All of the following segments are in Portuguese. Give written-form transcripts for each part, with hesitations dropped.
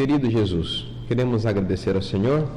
querido Jesus, queremos agradecer ao Senhor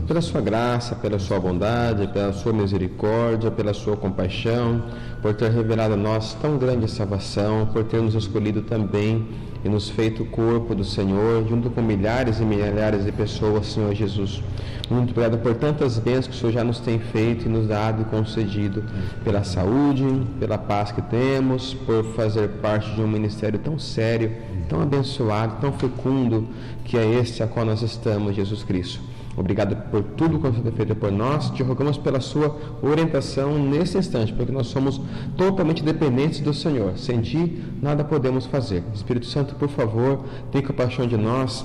pela sua graça, pela sua bondade, pela sua misericórdia, pela sua compaixão, por ter revelado a nós tão grande salvação, por ter nos escolhido também e nos feito o corpo do Senhor, junto com milhares e milhares de pessoas, Senhor Jesus. Muito obrigado por tantas bênçãos que o Senhor já nos tem feito e nos dado e concedido, pela saúde, pela paz que temos, por fazer parte de um ministério tão sério, tão abençoado, tão fecundo, que é este a qual nós estamos, Jesus Cristo. Obrigado por tudo que você tem feito por nós. Te rogamos pela sua orientação nesse instante, porque nós somos totalmente dependentes do Senhor. Sem Ti, nada podemos fazer. Espírito Santo, por favor, tenha compaixão de nós.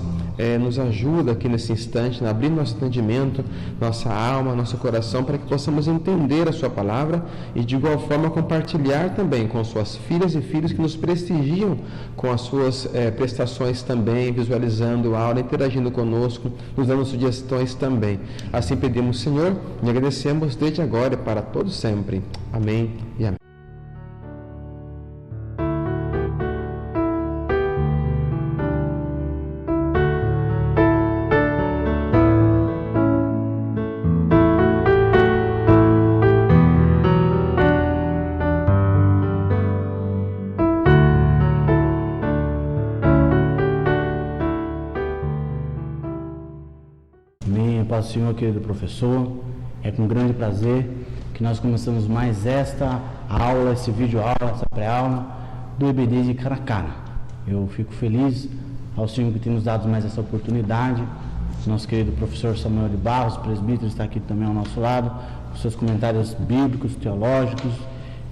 Nos ajuda aqui nesse instante, a abrir nosso entendimento, nossa alma, nosso coração, para que possamos entender a Sua palavra e, de igual forma, compartilhar também com suas filhas e filhos que nos prestigiam com as suas prestações também, visualizando a aula, interagindo conosco, nos dando sugestões também. Assim pedimos, Senhor, e agradecemos desde agora e para todos sempre. Amém e amém. Paz do Senhor, querido professor, é com grande prazer que nós começamos mais esta aula, esse vídeo aula, essa pré-aula do EBD de Caracara. Eu fico feliz ao Senhor que tem nos dado mais essa oportunidade. Nosso querido professor Samuel de Barros, presbítero, está aqui também ao nosso lado, com seus comentários bíblicos, teológicos.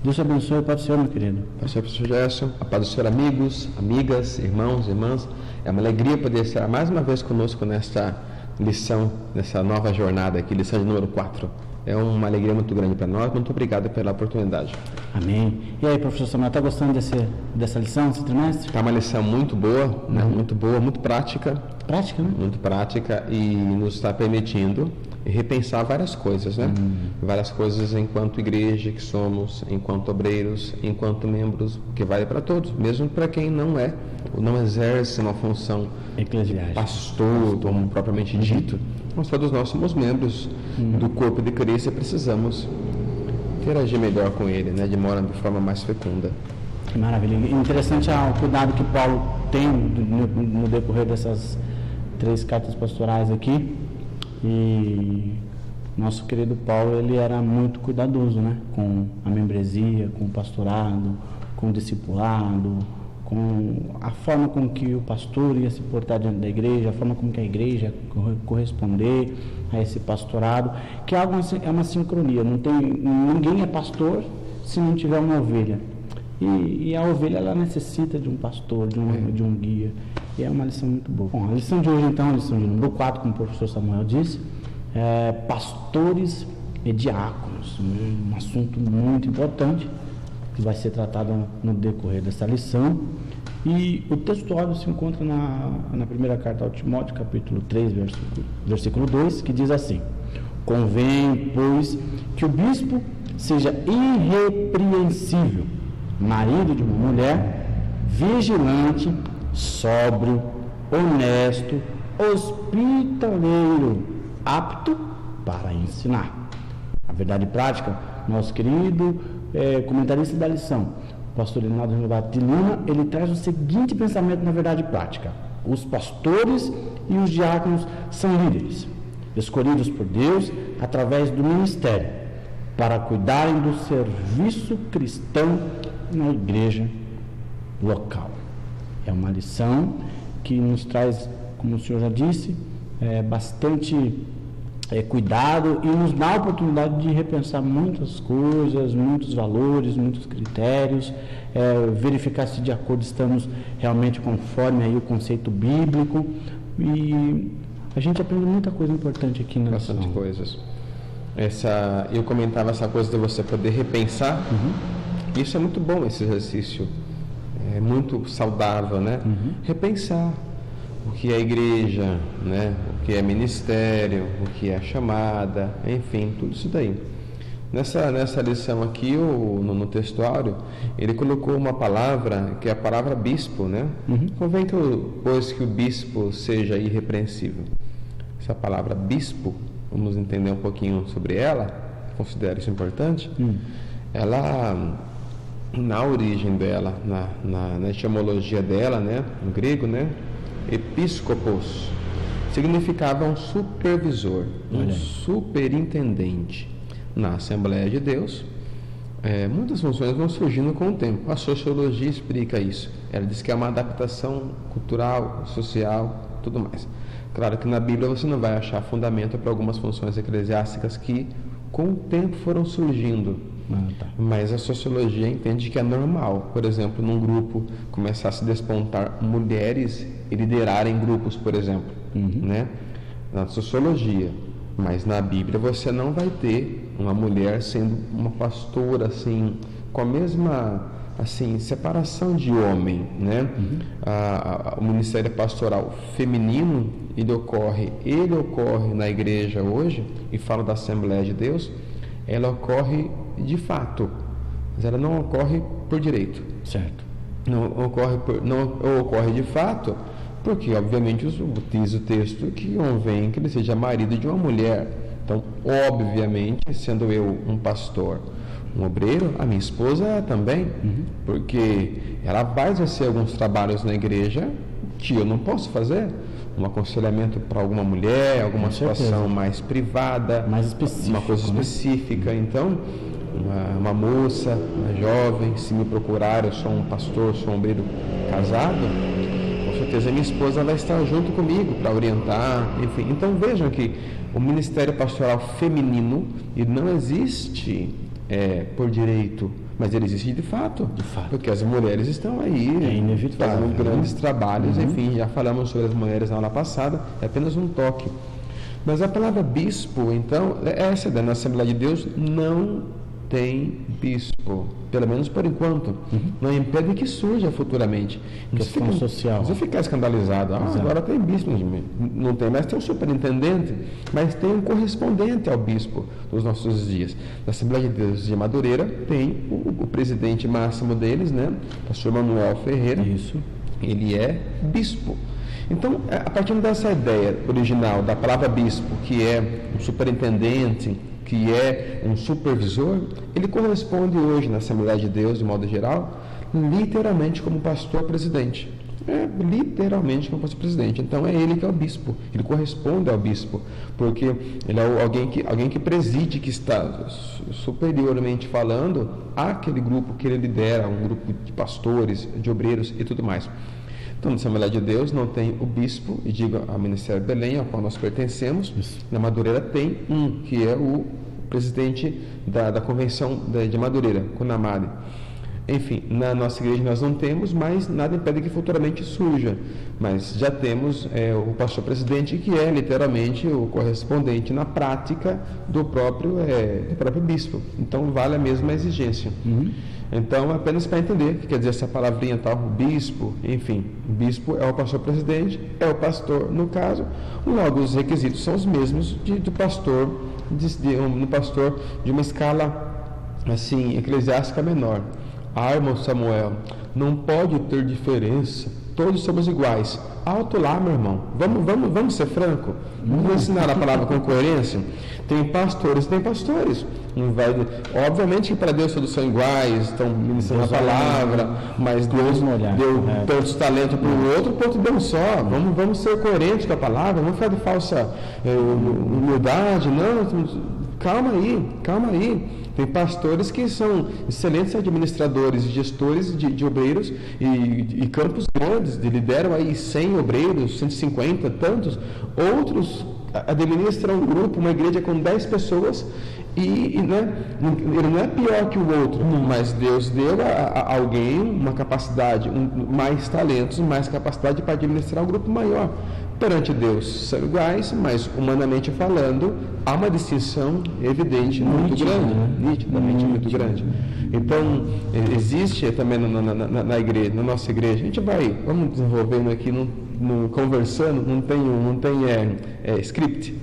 Deus te abençoe, Pai do Senhor, meu querido. Pai do Senhor, professor Gerson, a paz do Senhor, amigos, amigas, irmãos, irmãs. É uma alegria poder estar mais uma vez conosco nesta lição, nessa nova jornada aqui, lição de número 4. É uma alegria muito grande para nós. Muito obrigado pela oportunidade. Amém. E aí, professor Samuel, está gostando dessa lição, desse trimestre? Está uma lição muito boa, né? Muito boa, muito prática. Prática, né? Muito prática e nos está permitindo repensar várias coisas, né? Várias coisas enquanto igreja que somos, enquanto obreiros, enquanto membros, que vale para todos, mesmo para quem não exerce uma função eclesiástica, pastor, como propriamente dito. Mas todos nós somos membros do corpo de Cristo e precisamos interagir melhor com Ele, né? De forma mais fecunda. Maravilha. Interessante o cuidado que Paulo tem no decorrer dessas 3 cartas pastorais aqui. E nosso querido Paulo, ele era muito cuidadoso, né? Com a membresia, com o pastorado, com o discipulado, com a forma com que o pastor ia se portar diante da igreja, a forma como que a igreja corresponder a esse pastorado, que é uma sincronia. Ninguém é pastor se não tiver uma ovelha. E a ovelha, ela necessita de um pastor, de um guia. E é uma lição muito boa. Bom, a lição de hoje, então, a lição de número 4, como o professor Samuel disse, pastores e diáconos. Um assunto muito importante que vai ser tratado no decorrer dessa lição. E o textuário se encontra na primeira carta ao Timóteo, capítulo 3, versículo 2, que diz assim: convém, pois, que o bispo seja irrepreensível, marido de uma mulher, vigilante, sóbrio, honesto, hospitaleiro, apto para ensinar. A verdade prática, nosso querido comentarista da lição, o pastor Reinaldo Renovato de Lima, ele traz o seguinte pensamento na verdade prática: os pastores e os diáconos são líderes, escolhidos por Deus através do ministério, para cuidarem do serviço cristão na igreja local. É uma lição que nos traz, como o senhor já disse, bastante cuidado e nos dá a oportunidade de repensar muitas coisas, muitos valores, muitos critérios, verificar se de acordo estamos realmente conforme aí o conceito bíblico. E a gente aprende muita coisa importante aqui na lição. Bastante coisas. Eu comentava essa coisa de você poder repensar. Isso é muito bom, esse exercício. É muito saudável, né? Repensar o que é igreja, né? O que é ministério, o que é chamada, enfim, tudo isso daí. Nessa lição aqui, no textuário, ele colocou uma palavra, que é a palavra bispo, né? Convém pois que o bispo seja irrepreensível. Essa palavra bispo, vamos entender um pouquinho sobre ela, considero isso importante. Ela, na origem dela, na etimologia dela, né? No grego, né? Episcopos significava um supervisor, um superintendente. Na Assembleia de Deus, muitas funções vão surgindo com o tempo. A sociologia explica isso. Ela diz que é uma adaptação cultural, social, tudo mais. Claro que na Bíblia você não vai achar fundamento para algumas funções eclesiásticas que com o tempo foram surgindo. Mas a sociologia entende que é normal, por exemplo, num grupo começar a se despontar mulheres e liderarem grupos, por exemplo, né? Na sociologia. Mas na Bíblia você não vai ter uma mulher sendo uma pastora assim, com a mesma assim, separação de homem, né? O ministério pastoral feminino, ele ocorre na igreja hoje, e falo da Assembleia de Deus, ela ocorre de fato, mas ela não ocorre por direito. Certo. Não ocorre de fato, porque obviamente diz o texto que convém que ele seja marido de uma mulher. Então, obviamente, sendo eu um pastor, um obreiro, a minha esposa também, porque ela vai exercer alguns trabalhos na igreja que eu não posso fazer. Um aconselhamento para alguma mulher, alguma situação mais privada, mais específica, uma coisa específica. Então, uma moça, uma jovem, se me procurar, eu sou um pastor, sou um obreiro casado, com certeza minha esposa vai estar junto comigo para orientar, enfim. Então vejam que o ministério pastoral feminino, ele não existe por direito, mas ele existe de fato, porque as mulheres estão aí fazendo grandes trabalhos, enfim, já falamos sobre as mulheres na aula passada, é apenas um toque. Mas a palavra bispo, então, essa na Assembleia de Deus não tem bispo, pelo menos por enquanto. Não impede que surja futuramente. Questão social. Não precisa ficar escandalizado. Agora tem bispo. Não tem mais, tem um superintendente, mas tem um correspondente ao bispo nos nossos dias. Na Assembleia de Deus de Madureira tem o presidente máximo deles, né? Pastor Manuel Ferreira. Isso. Ele é bispo. Então, a partir dessa ideia original da palavra bispo, que é um superintendente, que é um supervisor, ele corresponde hoje na Assembleia de Deus, de modo geral, literalmente como pastor-presidente. Literalmente como pastor-presidente. Então é ele que é o bispo, ele corresponde ao bispo, porque ele é alguém que preside, que está superiormente falando àquele grupo que ele lidera, um grupo de pastores, de obreiros e tudo mais. Então, na Assembleia de Deus não tem o bispo, e digo ao Ministério Belém, ao qual nós pertencemos. Na Madureira tem que é o presidente da Convenção de Madureira, Conamade. Enfim, na nossa igreja nós não temos, mas nada impede que futuramente surja. Mas já temos o pastor presidente, que é literalmente o correspondente na prática do próprio bispo. Então vale a mesma exigência. Então, apenas para entender o que quer dizer essa palavrinha tal, bispo, enfim, bispo é o pastor presidente, é o pastor no caso, logo os requisitos são os mesmos do pastor, no pastor de uma escala assim, eclesiástica menor. Irmão Samuel, não pode ter diferença, todos somos iguais. Alto lá, meu irmão, vamos ser franco, vamos ensinar a palavra com coerência. Tem pastores, obviamente que para Deus todos são iguais, estão ministrando a palavra, mas Deus deu tantos talentos para o outro, para o outro deu um só. Vamos ser coerentes com a palavra, vamos ficar de falsa humildade, não, calma aí. Tem pastores que são excelentes administradores, gestores de obreiros e campos grandes, lideram aí 100 obreiros, 150, tantos. Outros administram um grupo, uma igreja com 10 pessoas e né, ele não é pior que o outro, mas Deus deu a alguém uma capacidade, mais talentos, mais capacidade para administrar um grupo maior. Perante Deus são iguais, mas humanamente falando, há uma distinção evidente, muito grande, nitidamente muito grande. Então, existe também na igreja, na nossa igreja, a gente vamos desenvolvendo aqui, conversando, não tem script.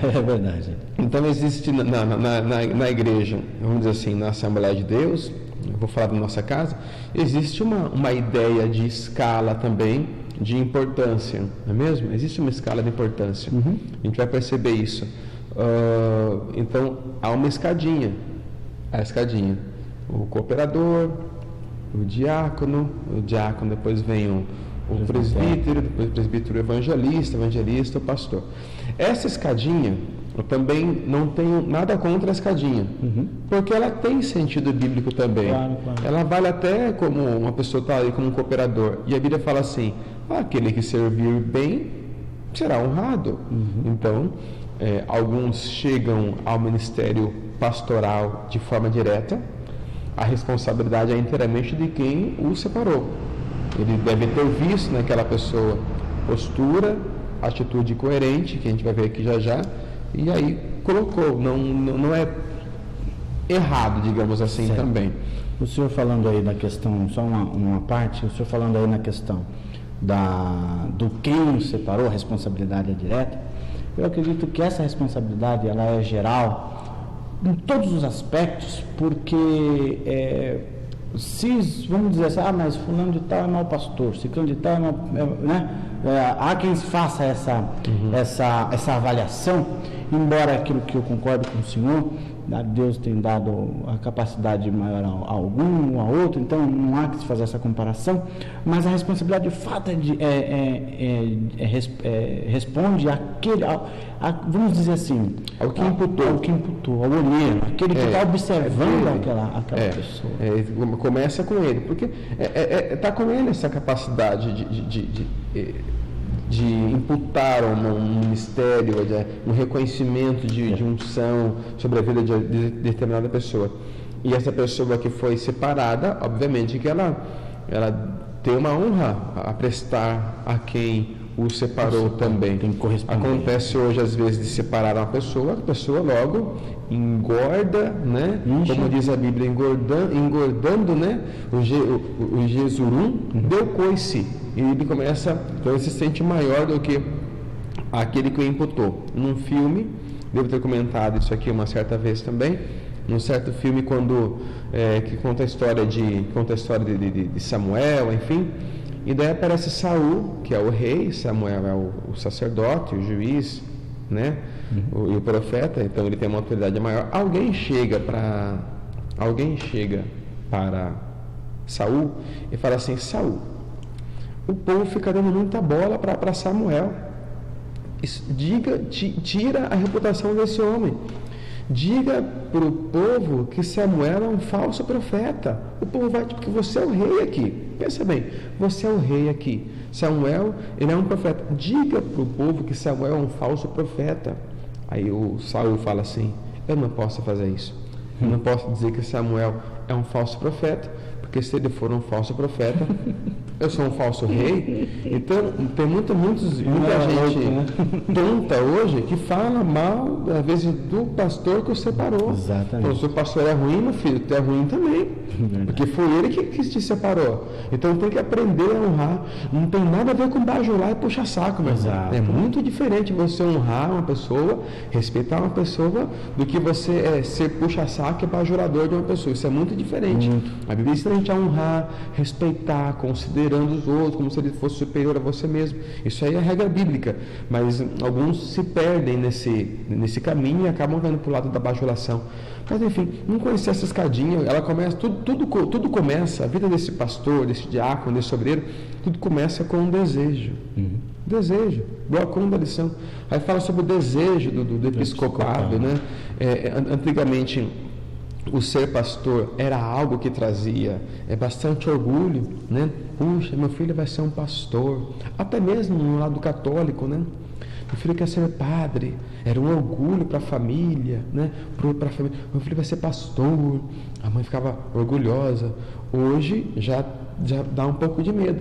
É verdade. Então, Então existe na igreja, vamos dizer assim, na Assembleia de Deus, eu vou falar da nossa casa, existe uma ideia de escala também, de importância, não é mesmo? Existe uma escala de importância, a gente vai perceber isso. Então há uma escadinha, o cooperador, o diácono depois vem o presbítero, depois o presbítero evangelista, o pastor. Essa escadinha, eu também não tenho nada contra a escadinha, porque ela tem sentido bíblico também. Claro. Ela vale até como uma pessoa está ali como um cooperador. E a Bíblia fala assim: aquele que servir bem será honrado. Então, alguns chegam ao ministério pastoral de forma direta. A responsabilidade é inteiramente de quem o separou. Ele deve ter visto naquela pessoa postura, atitude coerente, que a gente vai ver aqui já, e aí colocou. Não é errado, digamos assim, certo. Também. O senhor falando aí da questão, só uma parte, o senhor falando aí na questão do quem o separou, a responsabilidade é direta. Eu acredito que essa responsabilidade ela é geral em todos os aspectos, porque vamos dizer assim, mas fulano de tal é mau pastor, ciclano de tal é mau, né? Há quem faça essa avaliação, embora aquilo que eu concordo com o senhor, Deus tem dado a capacidade maior a algum, a outro, então não há que se fazer essa comparação, mas a responsabilidade de fato responde àquele, vamos dizer assim, ao que imputou, ao olheiro, aquele que está observando aquela pessoa. Começa com ele, porque está com ele essa capacidade de imputar um ministério, um reconhecimento de unção sobre a vida de determinada pessoa. E essa pessoa que foi separada, obviamente que ela tem uma honra a prestar a quem o separou também. Tem que corresponder. Acontece hoje, às vezes, de separar a pessoa logo engorda, né? Como diz a Bíblia, engordando, né? O Jesurum deu coice. E ele começa, então ele se sente maior do que aquele que o imputou. Num filme, devo ter comentado isso aqui uma certa vez também, num certo filme que conta a história de Samuel, enfim, e daí aparece Saul, que é o rei, Samuel é o sacerdote, o juiz, né? E o profeta, então ele tem uma autoridade maior. Alguém chega para Saul e fala assim: Saul, o povo fica dando muita bola para Samuel. Tira a reputação desse homem. Diga para o povo que Samuel é um falso profeta. O povo vai, porque você é o rei aqui. Pensa bem, você é o rei aqui. Samuel, ele é um profeta. Diga para o povo que Samuel é um falso profeta. Aí o Saul fala assim: eu não posso fazer isso. Eu não posso dizer que Samuel é um falso profeta, porque se ele for um falso profeta, eu sou um falso rei. Então tem muita gente tonta hoje que fala mal, às vezes, do pastor que o separou. Exatamente. Então, se o pastor é ruim, meu filho, tu é ruim também. Porque foi ele que te separou. Então tem que aprender a honrar. Não tem nada a ver com bajular e puxar saco, mas é muito diferente você honrar uma pessoa, respeitar uma pessoa, do que você ser puxa-saco e bajulador de uma pessoa. Isso é muito diferente. A Bíblia ensina a gente a honrar, respeitar, considerando os outros como se ele fosse superior a você mesmo. Isso aí é a regra bíblica, mas alguns se perdem nesse caminho e acabam vendo para o lado da bajulação. Mas enfim, não conhecer essa escadinha, ela começa, tudo começa, a vida desse pastor, desse diácono, desse obreiro, tudo começa com um desejo. Desejo, bloco 1 da lição. Aí fala sobre o desejo do episcopado, né? Antigamente, o ser pastor era algo que trazia bastante orgulho, né? Puxa, meu filho vai ser um pastor. Até mesmo no lado católico, né? Meu filho quer ser padre. Era um orgulho para a família, né? Para a família. Meu filho vai ser pastor. A mãe ficava orgulhosa. Hoje já dá um pouco de medo,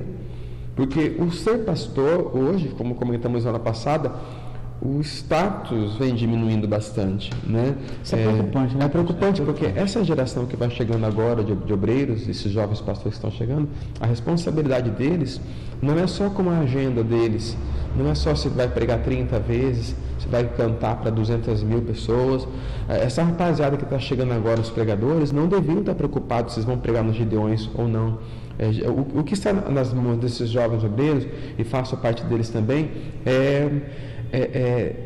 porque o ser pastor hoje, como comentamos na semana passada, o status vem diminuindo bastante, né? Isso é preocupante, né? É preocupante porque essa geração que vai chegando agora de obreiros, esses jovens pastores que estão chegando, a responsabilidade deles não é só com a agenda deles, não é só se vai pregar 30 vezes, se vai cantar para 200 mil pessoas. Essa rapaziada que está chegando agora, os pregadores, não deviam estar preocupados se vão pregar nos Gideões ou não. O que está nas mãos desses jovens obreiros, e faço parte deles também, é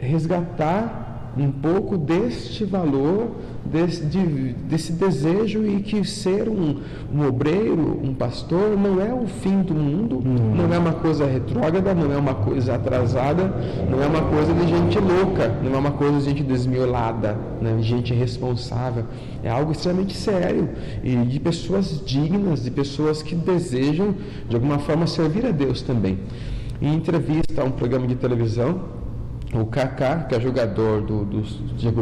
resgatar um pouco deste valor, desse desejo, e que ser um obreiro, um pastor, não é o fim do mundo, não é uma coisa retrógrada, não é uma coisa atrasada, não é uma coisa de gente louca, não é uma coisa de gente desmiolada, né, de gente irresponsável. É algo extremamente sério, e de pessoas dignas, de pessoas que desejam de alguma forma servir a Deus também. Em entrevista a um programa de televisão, o Kaká, que é jogador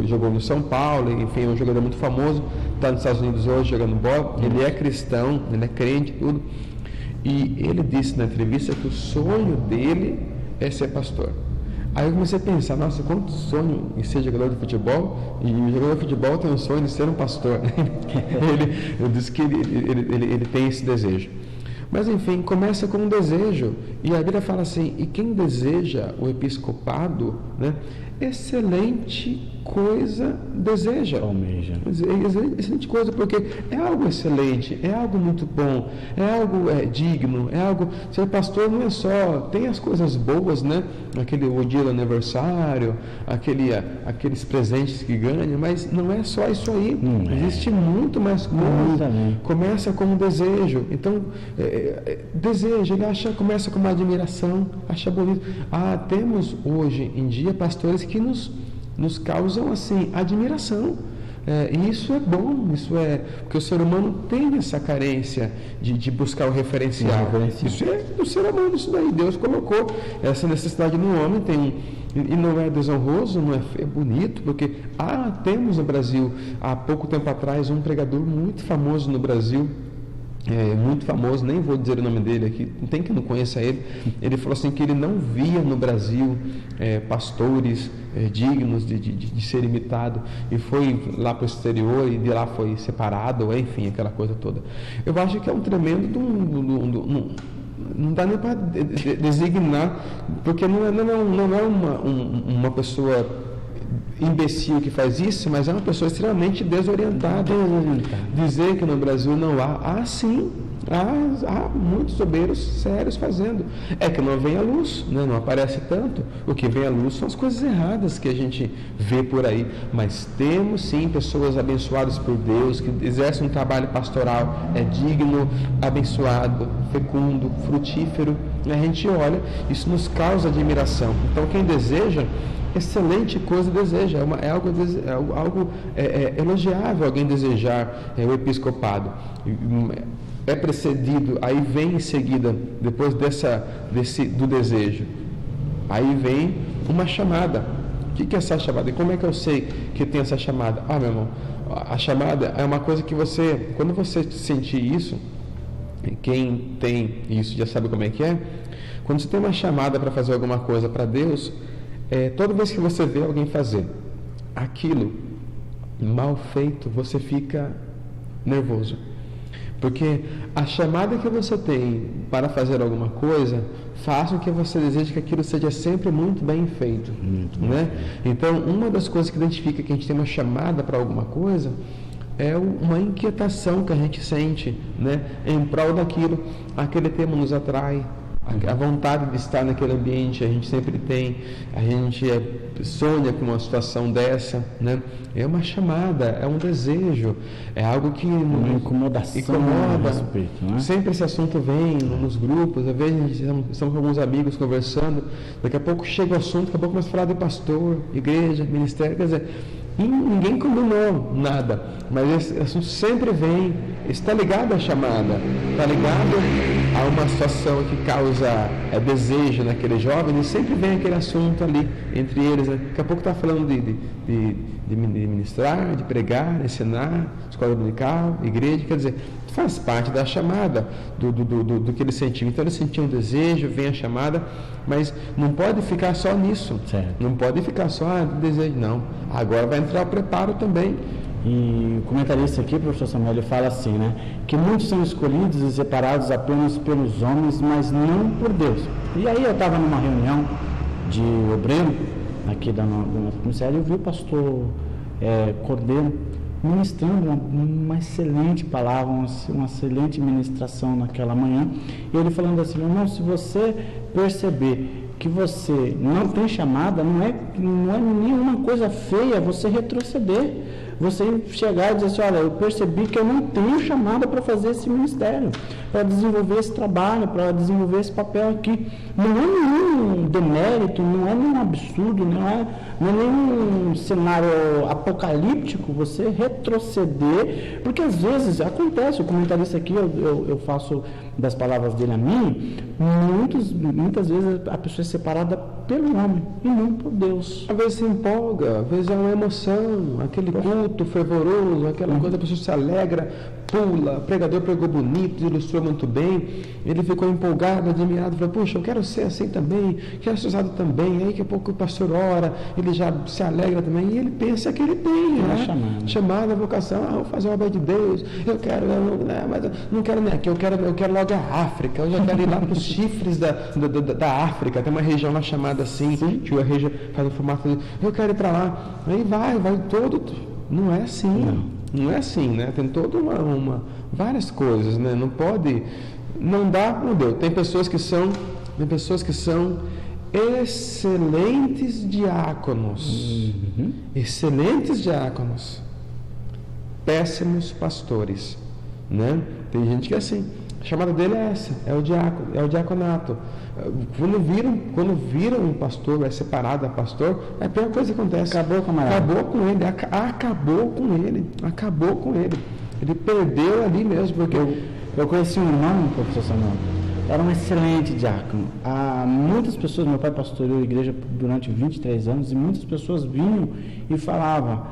jogou no São Paulo, enfim, é um jogador muito famoso, está nos Estados Unidos hoje jogando bola. Ele é cristão, ele é crente, tudo. E ele disse na entrevista que o sonho dele é ser pastor. Aí eu comecei a pensar, nossa, quanto sonho em ser jogador de futebol, e o jogador de futebol tem um sonho de ser um pastor. Eu disse que ele tem esse desejo. Mas enfim, começa com um desejo, e a Bíblia fala assim: e quem deseja o episcopado, né, excelente coisa deseja. Almeja. Excelente coisa, porque é algo excelente, é algo muito bom, é algo digno, é algo... Ser pastor não é só... Tem as coisas boas, né? O dia do aniversário, aqueles presentes que ganha, mas não é só isso aí. Existe muito mais coisa. Começa com um desejo. Então, desejo, ele começa com uma admiração, acha bonito. Temos hoje em dia pastores que nos causam assim admiração, e isso é bom, porque o ser humano tem essa carência de buscar o referencial. Isso é do ser humano, isso daí Deus colocou essa necessidade no homem, e não é desonroso, não é bonito, porque temos no Brasil, há pouco tempo atrás, um pregador muito famoso no Brasil, muito famoso, nem vou dizer o nome dele aqui, não tem quem não conheça ele. Ele falou assim que ele não via no Brasil pastores dignos de ser imitado, e foi lá para o exterior, e de lá foi separado, enfim, aquela coisa toda. Eu acho que é um tremendo não dá nem para designar, porque não é uma pessoa imbecil que faz isso, mas é uma pessoa extremamente desorientada. Dizer que no Brasil não há sim, há muitos obreiros sérios fazendo. É que não vem à luz, né? Não aparece tanto. O que vem à luz são as coisas erradas que a gente vê por aí, mas temos sim pessoas abençoadas por Deus, que exercem um trabalho pastoral digno, abençoado, fecundo, frutífero. A gente olha, isso nos causa admiração. Então quem deseja, excelente coisa deseja, é algo elogiável alguém desejar o episcopado. É precedido, aí vem em seguida, depois do desejo, aí vem uma chamada. O que é essa chamada? E como é que eu sei que tem essa chamada? Meu irmão, a chamada é uma coisa que quando você sentir isso, quem tem isso já sabe como é que é. Quando você tem uma chamada para fazer alguma coisa para Deus, toda vez que você vê alguém fazer aquilo mal feito, você fica nervoso. Porque a chamada que você tem para fazer alguma coisa faz com que você deseje que aquilo seja sempre muito bem feito. Né? Então, uma das coisas que identifica que a gente tem uma chamada para alguma coisa é uma inquietação que a gente sente, né, em prol daquilo. Aquele tema nos atrai. A vontade de estar naquele ambiente a gente sempre tem, a gente sonha com uma situação dessa, né? É uma chamada, é um desejo, é algo que uma incomodação incomoda. Respeito, né? Sempre esse assunto vem nos grupos, às vezes estamos com alguns amigos conversando, daqui a pouco chega o assunto, daqui a pouco começa a falar de pastor, igreja, ministério, quer dizer, ninguém combinou nada, mas esse assunto sempre vem, está ligado à chamada, está ligado a uma situação que causa desejo naquele jovem, e sempre vem aquele assunto ali entre eles, né? Daqui a pouco está falando ministrar, de pregar, ensinar, escola dominical, igreja, quer dizer, faz parte da chamada do que ele sentiu. Então ele sentiu um desejo, vem a chamada, mas não pode ficar só nisso. Certo. Não pode ficar só desejo, não. Agora vai entrar o preparo também. E o comentarista aqui, professor Samuel, ele fala assim, né? Que muitos são escolhidos e separados apenas pelos homens, mas não por Deus. E aí eu estava numa reunião de obreiro, aqui do nosso ministério, e eu vi o pastor Cordeiro ministrando uma excelente palavra, uma excelente ministração naquela manhã. E ele falando assim, irmão, se você perceber que você não tem chamada, não é nenhuma coisa feia você retroceder. Você chegar e dizer assim, olha, eu percebi que eu não tenho chamada para fazer esse ministério, para desenvolver esse trabalho, para desenvolver esse papel aqui. Não é nenhum demérito, não é nenhum absurdo, não é nenhum cenário apocalíptico você retroceder, porque às vezes acontece, o comentarista aqui, eu faço das palavras dele a mim, muitas vezes a pessoa é separada pelo homem e não por Deus. Às vezes se empolga, às vezes é uma emoção, aquele culto fervoroso, aquela coisa, a pessoa se alegra, pula, o pregador pregou bonito, ilustrou muito bem, ele ficou empolgado, admirado, falou, puxa, eu quero ser assim também, quero ser usado também, aí daqui a pouco o pastor ora, ele já se alegra também, e ele pensa que ele tem, né? Chamada, vocação, vou fazer a obra de Deus, mas eu não quero nem aqui, eu quero logo a África, eu já quero ir lá para os chifres da África, tem uma região lá chamada assim, que a região faz o formato de, eu quero ir para lá, aí vai todo, não é assim. Não é assim, né? Tem toda várias coisas, né? Não pode, não dá, não deu. Tem pessoas que são excelentes diáconos, excelentes diáconos, péssimos pastores, né? Tem gente que é assim. A chamada dele é essa, é o diaconato. Quando viram um pastor, é separado a pastor, é a pior coisa que acontece. Acabou com ele. Ele perdeu ali mesmo, porque eu conheci um irmão, professor Samuel, era um excelente diácono. Muitas pessoas, meu pai pastoreou a igreja durante 23 anos, e muitas pessoas vinham e falavam,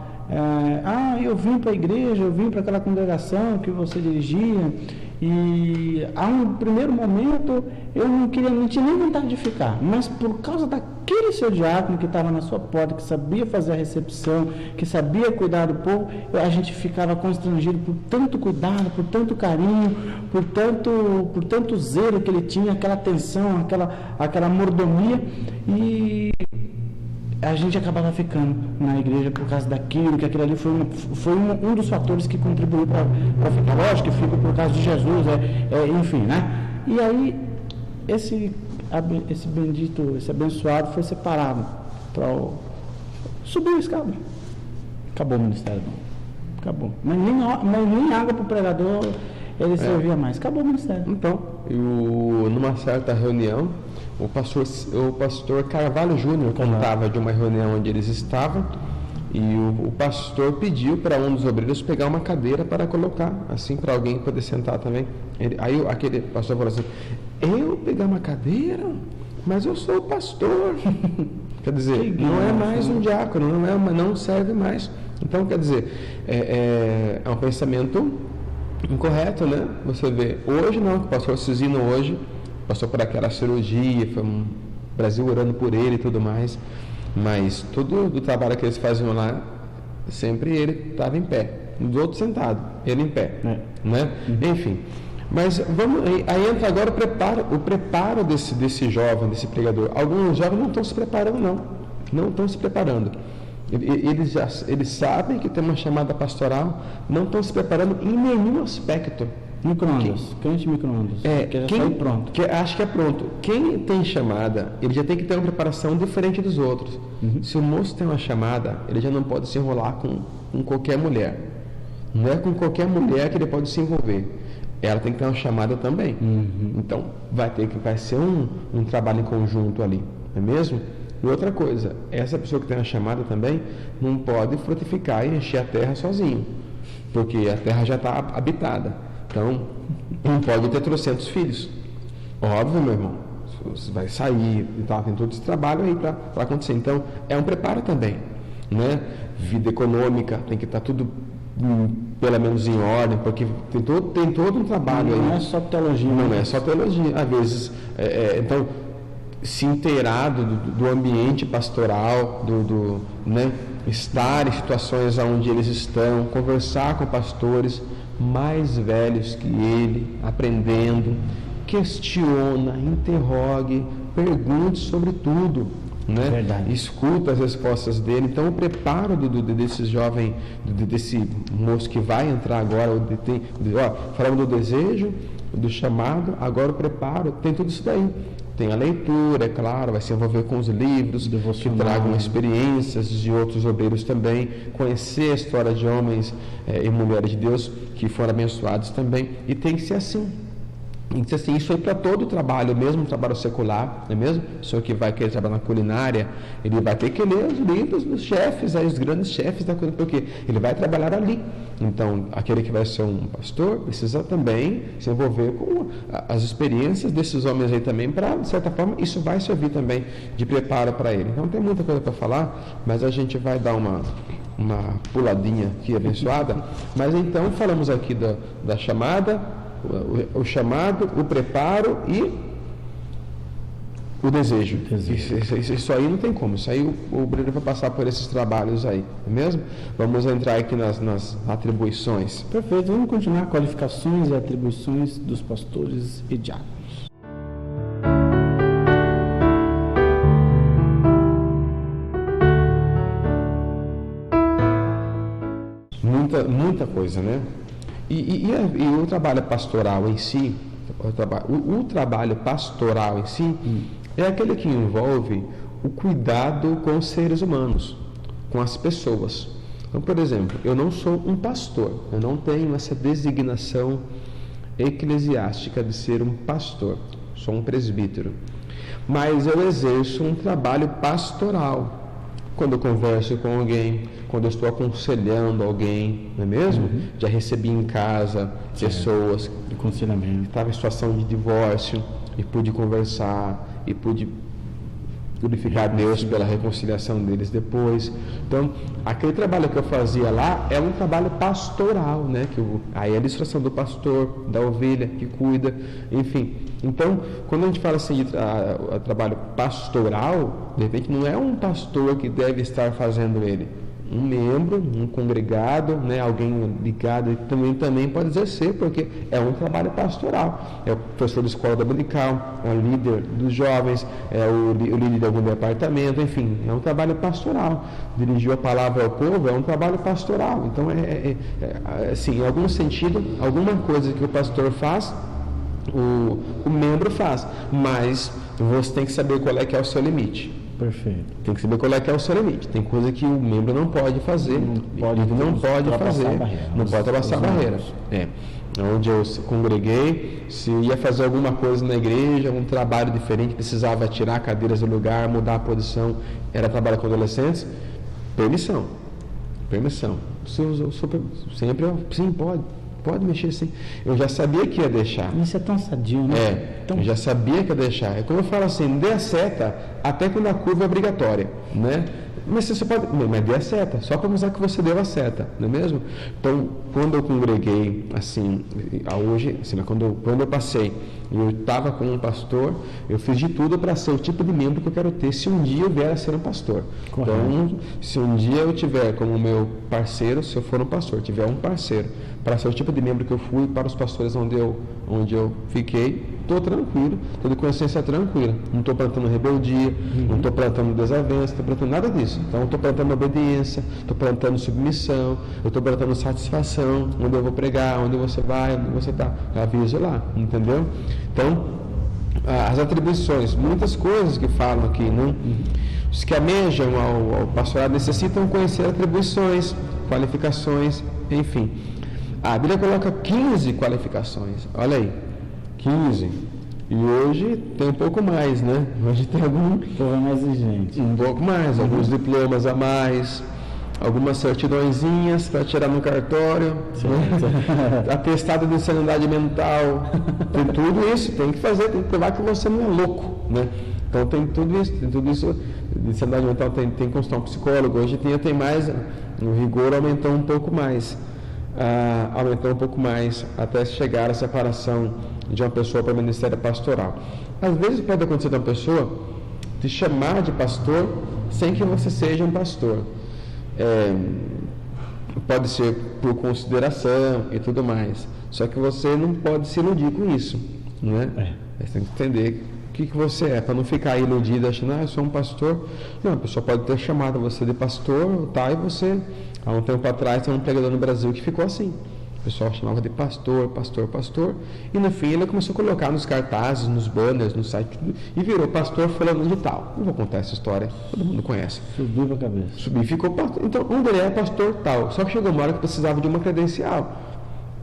eu vim para a igreja, eu vim para aquela congregação que você dirigia, e a um primeiro momento eu não tinha nem vontade de ficar, mas por causa daquele seu diácono que estava na sua porta, que sabia fazer a recepção, que sabia cuidar do povo, a gente ficava constrangido por tanto cuidado, por tanto carinho, por tanto zelo que ele tinha, aquela atenção, aquela mordomia, e a gente acabava ficando na igreja por causa daquilo, que aquilo ali foi um dos fatores que contribuiu para ficar. Lógico que fica por causa de Jesus, enfim, né? E aí, esse bendito, esse abençoado foi separado subiu a escada. Acabou o ministério, não. Acabou. Mas nem água para o pregador ele servia mais. Acabou o ministério. Então, numa certa reunião, o pastor Carvalho Júnior contava de uma reunião onde eles estavam, e o pastor pediu para um dos obreiros pegar uma cadeira para colocar, assim, para alguém poder sentar também. Aí aquele pastor falou assim, eu pegar uma cadeira? Mas eu sou o pastor. Quer dizer, não é mais um diácono, não serve mais. Então, quer dizer, é um pensamento incorreto, né? Você vê, hoje não, o pastor Cisino hoje passou por aquela cirurgia, foi um Brasil orando por ele e tudo mais, mas todo o trabalho que eles faziam lá, sempre ele estava em pé, os outros sentados, ele em pé, né? Enfim, mas aí entra agora o preparo desse jovem, desse pregador. Alguns jovens não estão se preparando, não estão se preparando. Eles sabem que tem uma chamada pastoral, não estão se preparando em nenhum aspecto. Crente micro-ondas. Que já sai pronto. Acho que é pronto. Quem tem chamada, ele já tem que ter uma preparação diferente dos outros. Se o moço tem uma chamada, ele já não pode se enrolar com qualquer mulher. Não é com qualquer mulher que ele pode se envolver. Ela tem que ter uma chamada também. Então, vai ser um trabalho em conjunto ali. Não é mesmo? E outra coisa, essa pessoa que tem uma chamada também não pode frutificar e encher a terra sozinho, porque a terra já está habitada. Então, não pode ter 300 filhos. Óbvio, meu irmão, você vai sair e tal, tem todo esse trabalho aí para acontecer. Então, é um preparo também. né? Vida econômica, tem que estar tudo pelo menos em ordem, porque tem todo um trabalho aí. Não é só teologia. Não é só teologia. Às vezes, então, se inteirar do ambiente pastoral, né? Estar em situações onde eles estão, conversar com pastores mais velhos que ele, aprendendo, questiona, interrogue, pergunte sobre tudo, né? Verdade. Escuta as respostas dele. Então, o preparo desse jovem, desse moço que vai entrar agora, falando do desejo, do chamado, agora o preparo, tem tudo isso daí. Tem a leitura, é claro, vai se envolver com os livros que tragam experiências de outros obreiros também, conhecer a história de homens e mulheres de Deus que foram abençoados também, e tem que ser assim. Tem que ser assim. Isso aí para todo o trabalho, mesmo o trabalho secular, não é mesmo? O senhor que vai querer trabalhar na culinária, ele vai ter que ler os livros dos chefes, aí, os grandes chefes da culinária, porque ele vai trabalhar ali. Então, aquele que vai ser um pastor precisa também se envolver com as experiências desses homens aí também, para, de certa forma, isso vai servir também de preparo para ele. Então, tem muita coisa para falar, mas a gente vai dar uma puladinha aqui abençoada. Mas então, falamos aqui da chamada, o chamado, o preparo e o desejo. Isso aí não tem como. Isso aí o obreiro vai passar por esses trabalhos aí, não é mesmo? Vamos entrar aqui nas atribuições. Perfeito. Vamos continuar qualificações e atribuições dos pastores e diáconos. Muita coisa, né? E o trabalho pastoral em si, o trabalho pastoral em si é aquele que envolve o cuidado com os seres humanos, com as pessoas. Então, por exemplo, eu não sou um pastor, eu não tenho essa designação eclesiástica de ser um pastor, sou um presbítero, mas eu exerço um trabalho pastoral. Quando eu converso com alguém, quando eu estou aconselhando alguém, não é mesmo? Já recebi em casa pessoas de aconselhamento, que estavam em situação de divórcio e pude conversar e pude glorificar Deus pela reconciliação deles depois. Então, aquele trabalho que eu fazia lá é um trabalho pastoral, né? Aí é a ilustração do pastor, da ovelha que cuida, enfim. Então, quando a gente fala assim de trabalho pastoral, de repente não é um pastor que deve estar fazendo ele. Um membro, um congregado, né, alguém ligado também pode exercer, porque é um trabalho pastoral. É o professor de escola dominical, é o líder dos jovens, é o líder de algum departamento, enfim, é um trabalho pastoral. Dirigir a palavra ao povo é um trabalho pastoral. Então, assim, em algum sentido, alguma coisa que o pastor faz, o membro faz, mas você tem que saber qual é que é o seu limite. Perfeito. Tem que saber qual é que é o seu limite. Tem coisa que o membro não pode fazer, não pode ultrapassar a barreira. Onde eu congreguei, se eu ia fazer alguma coisa na igreja, um trabalho diferente, precisava tirar cadeiras do lugar, mudar a posição, era trabalho com adolescentes, permissão. Sempre, sim, pode mexer sim. Eu já sabia que ia deixar. Isso é tão sadio, né? Eu já sabia que ia deixar. É como eu falo assim, dê a seta até quando a curva é obrigatória, né? Mas você pode, mas dê a seta, só para mostrar que você deu a seta, não é mesmo? Então, quando eu congreguei, assim, hoje, assim, quando eu passei, eu estava com um pastor, eu fiz de tudo para ser o tipo de membro que eu quero ter, se um dia eu vier a ser um pastor. Correto. Então, se um dia eu tiver como meu parceiro, se eu for um pastor, tiver um parceiro, para ser o tipo de membro que eu fui para os pastores onde eu fiquei, estou tranquilo, estou de consciência tranquila, não estou plantando rebeldia, não estou plantando desavença, estou plantando nada disso. Então, estou plantando obediência, estou plantando submissão, eu estou plantando satisfação, onde eu vou pregar, onde você vai, onde você está, aviso lá, entendeu? Então, as atribuições, muitas coisas que falam aqui, né? Os que amejam ao pastorado necessitam conhecer atribuições, qualificações, enfim. A Bíblia coloca 15 qualificações, olha aí, 15. E hoje tem um pouco mais, né? Hoje tem um pouco mais exigente. Um pouco mais, alguns diplomas a mais, algumas certidõezinhas para tirar no cartório, né? Atestado de insanidade mental, tem tudo isso, tem que fazer, tem que provar que você não é louco, né? Então tem tudo isso de sanidade mental, tem que consultar um psicólogo. Hoje tem mais, o rigor aumentou um pouco mais, até chegar à separação de uma pessoa para o ministério pastoral. Às vezes pode acontecer de uma pessoa te chamar de pastor sem que você seja um pastor. Pode ser por consideração e tudo mais. Só que você não pode se iludir com isso, não é? Você tem que entender o que você é, para não ficar iludido achando, eu sou um pastor. Não, a pessoa pode ter chamado você de pastor, tá? E você, há um tempo atrás, tem um pregador no Brasil que ficou assim. O pessoal chamava de pastor, e no fim ele começou a colocar nos cartazes, nos banners, no site, e virou pastor fulano de tal. Não vou contar essa história, todo mundo conhece. Subiu pra cabeça. Subiu e ficou pastor. Então, ele é pastor tal, só que chegou uma hora que precisava de uma credencial.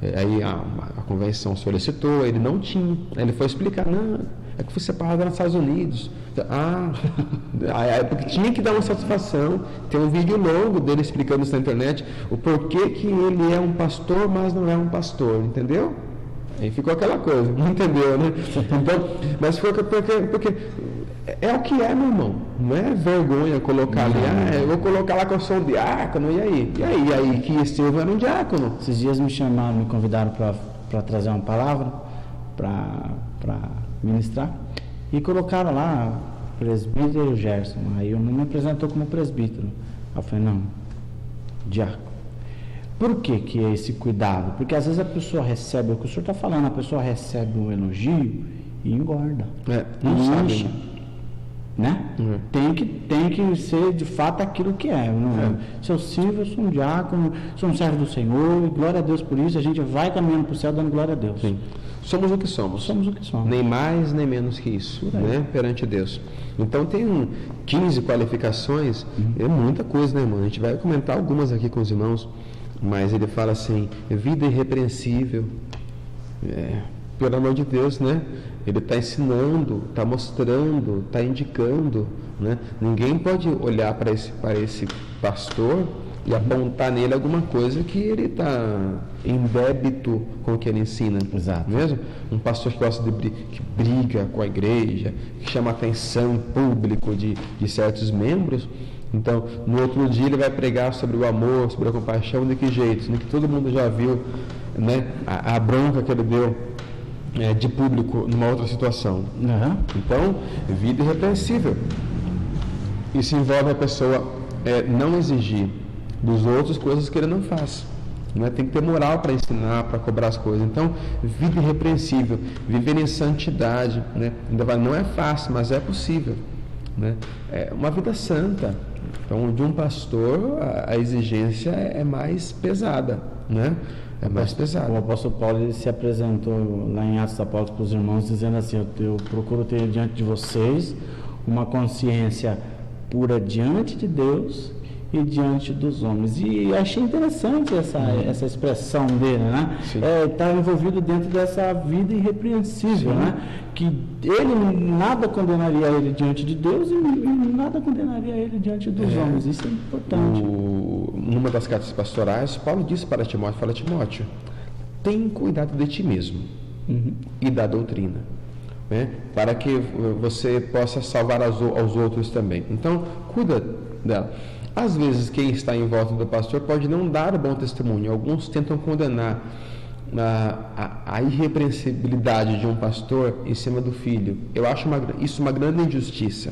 Aí a convenção solicitou, ele não tinha. Aí ele foi explicar, não, é que foi separado nos Estados Unidos. Porque tinha que dar uma satisfação. Tem um vídeo longo dele explicando isso na internet, o porquê que ele é um pastor, mas não é um pastor, entendeu? Aí ficou aquela coisa, não entendeu, né? Então, mas foi porque é o que é, meu irmão. Não é vergonha colocar ali, eu vou colocar lá que eu sou um diácono, e aí? E aí que Estevão era um diácono. Esses dias me convidaram para trazer uma palavra para ministrar, e colocaram lá presbítero Gerson. Aí eu não me apresentou como presbítero. Aí eu falei, não, diácono. Por que é esse cuidado? Porque às vezes a pessoa recebe, o que o senhor está falando, a pessoa recebe um elogio e engorda. Não sabe, né? Tem que ser de fato aquilo que é. Se eu sirvo, eu sou um diácono, sou um servo do Senhor, e glória a Deus por isso, a gente vai caminhando para o céu dando glória a Deus. Sim. Somos o que somos. Nem mais, nem menos que isso, né? Perante Deus. Então tem 15 qualificações, é muita coisa, né, irmão? A gente vai comentar algumas aqui com os irmãos, mas ele fala assim, vida irrepreensível, pelo amor de Deus, né? Ele está ensinando, está mostrando, está indicando, né? Ninguém pode olhar para esse pastor e apontar nele alguma coisa que ele está em débito com o que ele ensina. Exato. Mesmo? Um pastor que gosta que briga com a igreja, que chama a atenção público de certos membros. Então, no outro dia ele vai pregar sobre o amor, sobre a compaixão, de que jeito? De que todo mundo já viu, né, a bronca que ele deu de público numa outra situação. Então, vida irrepreensível. Isso envolve a pessoa não exigir dos outros coisas que ele não faz. Né? Tem que ter moral para ensinar, para cobrar as coisas. Então, vida irrepreensível, viver em santidade, né? Não é fácil, mas é possível. Né? É uma vida santa. Então, de um pastor, a exigência é mais pesada, né? É mais pesada. O apóstolo Paulo ele se apresentou lá em Atos dos Apóstolos para os irmãos, dizendo assim, eu procuro ter diante de vocês uma consciência pura diante de Deus e diante dos homens. E achei interessante essa expressão dele, né? Está envolvido dentro dessa vida irrepreensível, né? Que ele nada condenaria ele diante de Deus e nada condenaria ele diante dos homens. Isso é importante. Numa das cartas pastorais, Paulo disse para Timóteo, fala, Timóteo, tem cuidado de ti mesmo e da doutrina, né? Para que você possa salvar aos outros também. Então, cuida dela. Às vezes, quem está em volta do pastor pode não dar bom testemunho. Alguns tentam condenar a irrepreensibilidade de um pastor em cima do filho. Eu acho isso uma grande injustiça.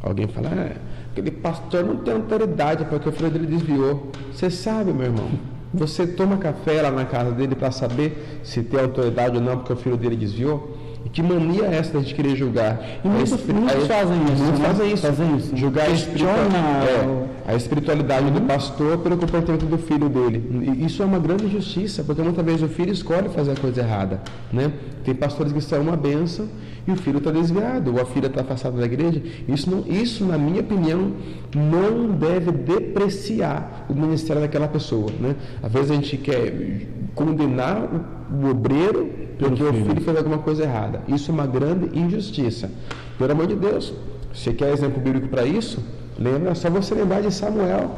Alguém fala, aquele pastor não tem autoridade porque o filho dele desviou. Você sabe, meu irmão, você toma café lá na casa dele para saber se tem autoridade ou não porque o filho dele desviou? E que mania é essa de a gente querer julgar? E muitos fazem isso. Julgar a espiritualidade do pastor pelo comportamento do filho dele. E isso é uma grande injustiça, porque muitas vezes o filho escolhe fazer a coisa errada, né? Tem pastores que são uma bênção e o filho está desviado, ou a filha está afastada da igreja. Isso, na minha opinião, não deve depreciar o ministério daquela pessoa, né? Às vezes a gente quer condenar o obreiro porque o filho fez alguma coisa errada. Isso é uma grande injustiça. Pelo amor de Deus, você quer exemplo bíblico para isso? Lembra? É só você lembrar de Samuel.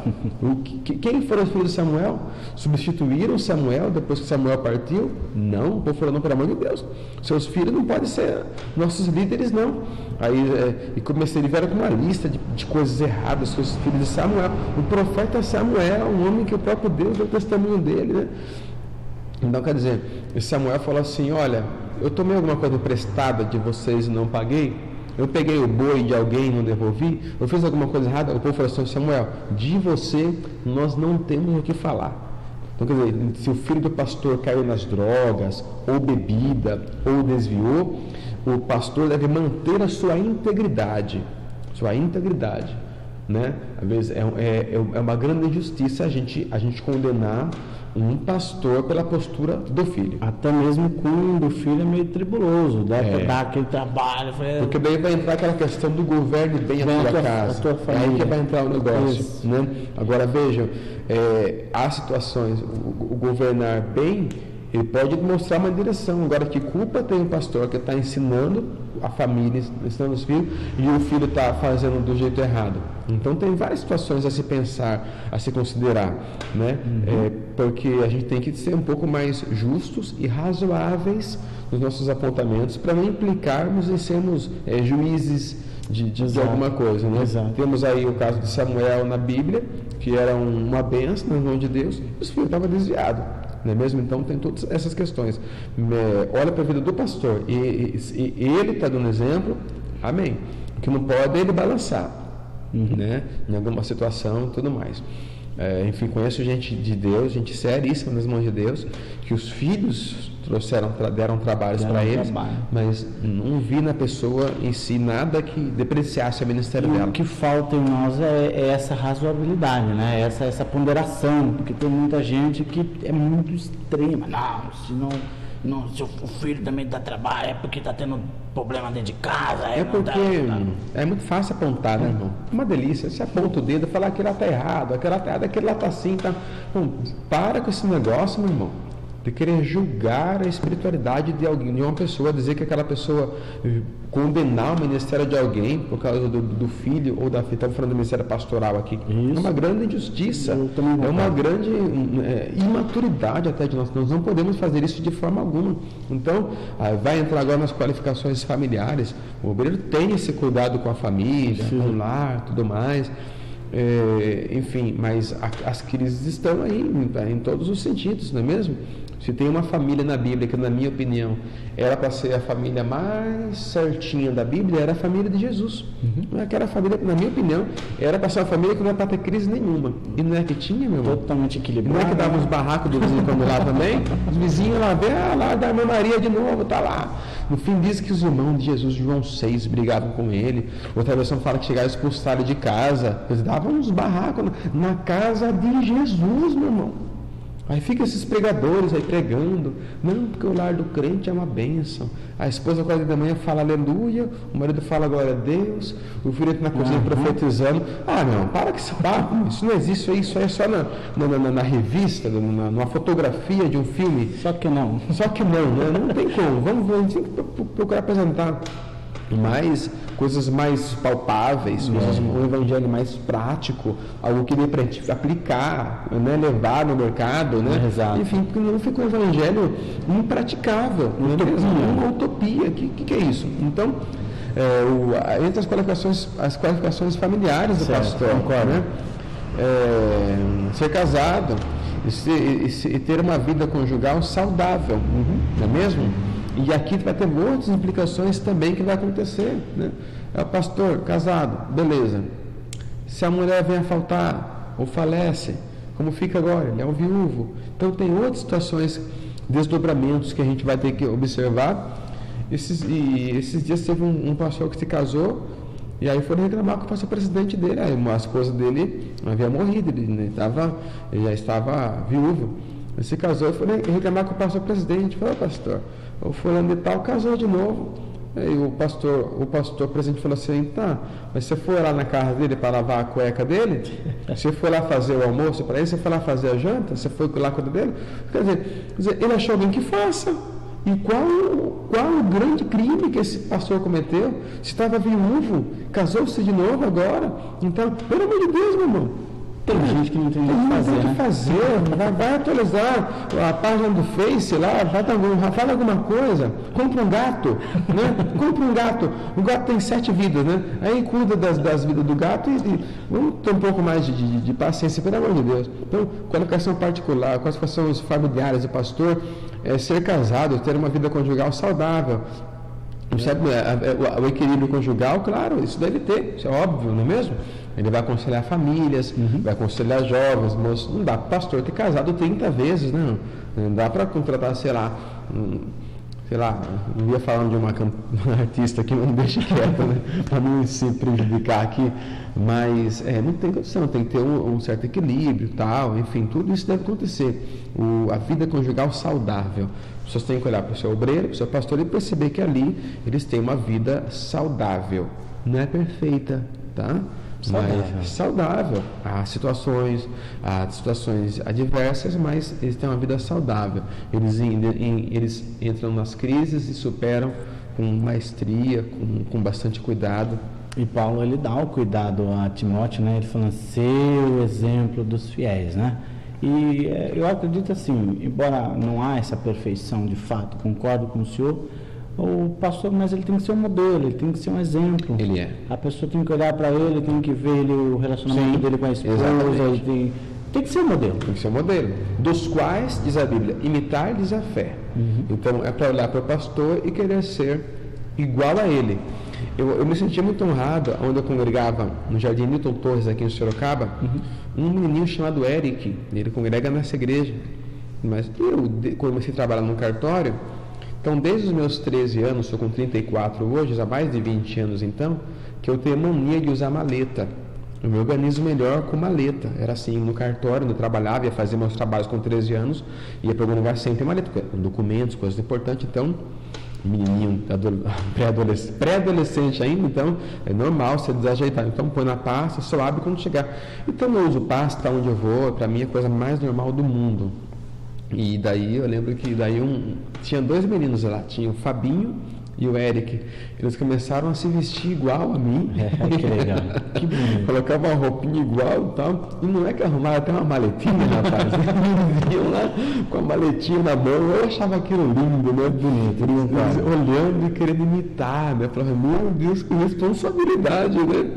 Quem foram os filhos de Samuel? Substituíram Samuel depois que Samuel partiu? Não, o povo falou, não, pelo amor de Deus, seus filhos não podem ser nossos líderes, não. Aí ele vieram com uma lista de coisas erradas, seus filhos de Samuel. O profeta Samuel, um homem que o próprio Deus deu testemunho dele, né? Então, quer dizer, Samuel falou assim, olha, eu tomei alguma coisa emprestada de vocês e não paguei? Eu peguei o boi de alguém e não devolvi? Eu fiz alguma coisa errada? O povo falou assim, Samuel, de você nós não temos o que falar. Então, quer dizer, se o filho do pastor caiu nas drogas, ou bebida, ou desviou, o pastor deve manter a sua integridade. Né? Às vezes é uma grande injustiça a gente condenar um pastor pela postura do filho. Até mesmo quando o filho é meio tribuloso, dá aquele trabalho. Porque daí vai entrar aquela questão do governo bem a tua casa. É aí que vai entrar o negócio. Né? Agora vejam, há situações, o governar bem, ele pode mostrar uma direção. Agora, que culpa tem o pastor que está ensinando a família, ensinando os filhos, e o filho está fazendo do jeito errado? Então, tem várias situações a se pensar, a se considerar, né? Porque a gente tem que ser um pouco mais justos e razoáveis nos nossos apontamentos, para não implicarmos em sermos juízes de alguma coisa, né? Temos aí o caso de Samuel na Bíblia, que era uma bênção na mão de Deus, e os filhos estavam desviados. Não é mesmo? Então tem todas essas questões. Olha para a vida do pastor e ele está dando exemplo, amém. O que não pode é ele balançar, né? Em alguma situação e tudo mais. Enfim, conheço gente de Deus, gente seríssima nas mãos de Deus, que os filhos deram trabalhos para eles, mas não vi na pessoa em si nada que depreciasse o ministério dela. O que falta em nós é essa razoabilidade, né? Essa ponderação, porque tem muita gente que é muito extrema. Não, se o filho também dá trabalho, é porque está tendo problema dentro de casa. É muito fácil apontar, né, irmão? Uma delícia. Você aponta o dedo e fala, aquele lá está errado, aquele lá está assim. Tá... Bom, para com esse negócio, meu irmão, de querer julgar a espiritualidade de alguém, de uma pessoa, dizer que aquela pessoa, condenar o ministério de alguém por causa do filho ou da filha. Estamos falando do ministério pastoral aqui. Isso. É uma grande injustiça, é uma grande imaturidade até de nós. Nós não podemos fazer isso de forma alguma. Então, vai entrar agora nas qualificações familiares. O obreiro tem esse cuidado com a família, com o lar, tudo mais. Enfim, mas as crises estão aí em todos os sentidos, não é mesmo? Se tem uma família na Bíblia que, na minha opinião, era para ser a família mais certinha da Bíblia, era a família de Jesus. Aquela família, na minha opinião, era para ser uma família que não era para ter crise nenhuma. E não é que tinha, meu irmão? Totalmente equilibrado. Não é que dava uns barracos do vizinho quando lá também? Os vizinhos lá vê, lá da irmã Maria de novo, tá lá. No fim, diz que os irmãos de Jesus, João 6, brigavam com ele. Outra versão fala que chegaram a expulsar ele de casa. Eles davam uns barracos na casa de Jesus, meu irmão. Aí fica esses pregadores aí pregando, não, porque o lar do crente é uma bênção. A esposa, 4 da manhã, fala aleluia, o marido fala glória a Deus, o filho entra na cozinha profetizando. Não, para que isso não existe, isso é só na revista, numa fotografia de um filme. Só que não, né? Não tem como. Vamos tem que procurar apresentar coisas mais palpáveis, um evangelho mais prático, algo que dê para a gente aplicar, né, levar no mercado, né? Enfim, porque não fica um evangelho impraticável, uma utopia. Que é isso? Então, entre as qualificações familiares do pastor, né? Ser casado e ter uma vida conjugal saudável, não é mesmo? E aqui vai ter outras implicações também que vai acontecer, né? É o pastor casado, beleza. Se a mulher vem a faltar ou falece, como fica agora? Ele é um viúvo. Então tem outras situações, desdobramentos que a gente vai ter que observar. Esses dias teve um pastor que se casou e aí foram reclamar com o pastor presidente dele. Aí a esposa dele havia morrido, ele já estava viúvo. Ele se casou e foi reclamar com o pastor presidente. Falou, pastor, o fulano de tal casou de novo. Aí o pastor presidente falou assim, tá, mas você foi lá na casa dele para lavar a cueca dele? Você foi lá fazer o almoço para ele? Você foi lá fazer a janta? Você foi lá cuidar dele? Quer dizer, ele achou alguém que faça. E qual o grande crime que esse pastor cometeu? Se estava viúvo, casou-se de novo agora. Então, pelo amor de Deus, meu irmão. Tem gente que não tem o que fazer. Vai atualizar a página do Face lá, fala alguma coisa. Compra um gato, né? Compra um gato. O gato tem 7 vidas, né? Aí cuida das vidas do gato e vamos ter um pouco mais de paciência, pelo amor de Deus. Então, qualificação particular, qualificações familiares do pastor, ser casado, ter uma vida conjugal saudável. O equilíbrio conjugal, claro, isso deve ter, isso é óbvio, não é mesmo? Ele vai aconselhar famílias, vai aconselhar jovens, moços. Não dá para o pastor ter casado 30 vezes, né? Não dá para contratar, sei lá, não ia falando de uma artista aqui, mas não deixa quieto, né? Para não se prejudicar aqui. Mas não tem condição, tem que ter um certo equilíbrio, tal, enfim, tudo isso deve acontecer. A vida conjugal saudável. As pessoas têm que olhar para o seu obreiro, para o seu pastor e perceber que ali eles têm uma vida saudável. Não é perfeita, tá? Mas saudável. Há situações adversas, mas eles têm uma vida saudável. Eles entram nas crises e superam com maestria, com bastante cuidado. E Paulo, ele dá o cuidado a Timóteo, né? Ele fala, ser o exemplo dos fiéis, né? E eu acredito assim, embora não há essa perfeição de fato, concordo com o senhor, o pastor, mas ele tem que ser um modelo, ele tem que ser um exemplo. Ele é. A pessoa tem que olhar para ele, tem que ver o relacionamento dele com a esposa, tem que ser um modelo. Tem que ser um modelo. Dos quais, diz a Bíblia, imitar-lhes a fé. Então é para olhar para o pastor e querer ser igual a ele. Eu me sentia muito honrado, onde eu congregava no Jardim Newton Torres, aqui em Sorocaba, um menininho chamado Eric, ele congrega nessa igreja. Mas eu comecei a trabalhar num cartório, então desde os meus 13 anos, estou com 34 hoje, há mais de 20 anos então, que eu tenho mania de usar maleta. Eu me organizo melhor com maleta. Era assim, no cartório, onde eu trabalhava, ia fazer meus trabalhos com 13 anos, ia para algum lugar sem ter maleta, com documentos, coisas importantes, então... menininho, pré-adolescente ainda, então é normal ser desajeitado. Então põe na pasta, só abre quando chegar. Então eu uso pasta onde eu vou, para mim é a coisa mais normal do mundo. E daí eu lembro que tinha 2 meninos lá, tinha o Fabinho e o Eric. Eles começaram a se vestir igual a mim. Que legal, que bonito. Colocavam uma roupinha igual e tal. E não é que arrumaram até uma maletinha, rapaz. Eles iam lá com a maletinha na mão. Eu achava aquilo lindo, né? Bonito. Eles olhando e querendo imitar, né? Falava, meu Deus, que responsabilidade, né?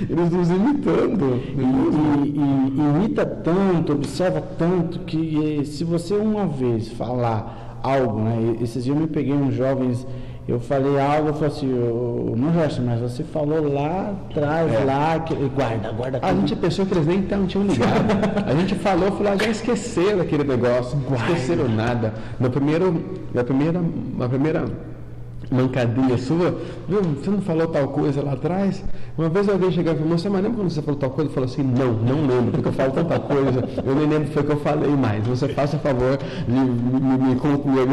Eles nos imitando. E imita tanto, observa tanto, que se você uma vez falar algo, né? Esses dias eu me peguei uns jovens, eu falei algo, eu falei assim, não, Jorge, mas você falou lá atrás, guarda. A gente pensou que eles nem tinham ligado. A gente falou, já esqueceram aquele negócio, esqueceram nada. Na primeira mancadinha sua, viu? Você não falou tal coisa lá atrás? Uma vez alguém chegou e falou, mas lembra quando você falou tal coisa? Eu falei assim, não lembro, porque eu falo tanta coisa, eu nem lembro foi que eu falei mais. Você faça a favor de me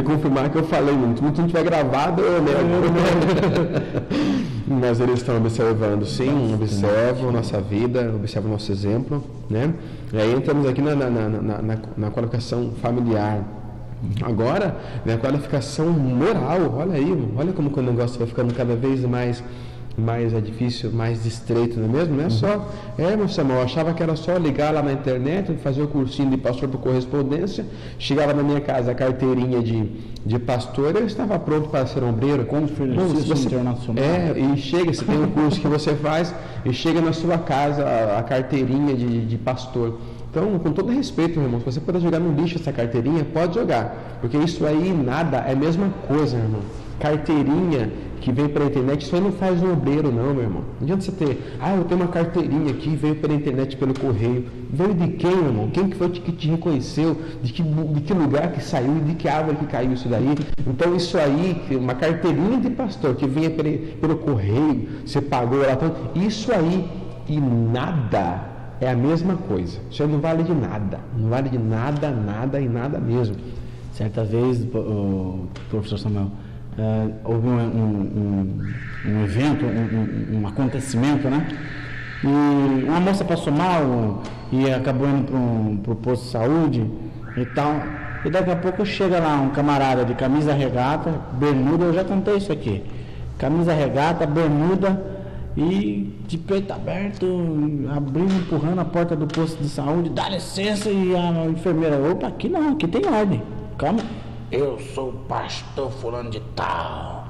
confirmar que eu falei muito. Se não tiver gravado, eu lembro. Mas eles estão observando, sim, observam nossa vida, observam nosso exemplo, né? E aí entramos aqui na qualificação familiar. Agora, a qualificação moral, olha aí, olha como o negócio vai ficando cada vez mais difícil, mais estreito, não é mesmo? Não é só, meu Samuel, eu achava que era só ligar lá na internet, fazer o cursinho de pastor por correspondência, chegava na minha casa a carteirinha de pastor, eu estava pronto para ser obreiro. Conferência internacional. E chega, você tem um curso que você faz, e chega na sua casa a carteirinha de pastor. Então, com todo respeito, meu irmão, se você puder jogar no lixo essa carteirinha, pode jogar. Porque isso aí, nada, é a mesma coisa, meu irmão. Carteirinha que vem pela internet, isso aí não faz um obreiro, não, meu irmão. Não adianta você ter, eu tenho uma carteirinha aqui, veio pela internet, pelo correio. Veio de quem, meu irmão? Quem que foi que te reconheceu? De que lugar que saiu? De que árvore que caiu isso daí? Então, isso aí, uma carteirinha de pastor que venha pelo correio, você pagou ela tanto, isso aí e nada é a mesma coisa. Isso aí não vale de nada. Não vale de nada, nada e nada mesmo. Certa vez, o professor Samuel, houve um evento, um acontecimento, né? E uma moça passou mal e acabou indo para o posto de saúde e tal. E daqui a pouco chega lá um camarada de camisa regata, bermuda, eu já contei isso aqui. Camisa regata, bermuda e de peito aberto, abrindo, empurrando a porta do posto de saúde, dá licença, e a enfermeira, opa, aqui não, aqui tem ordem, calma. Eu sou o pastor fulano de tal.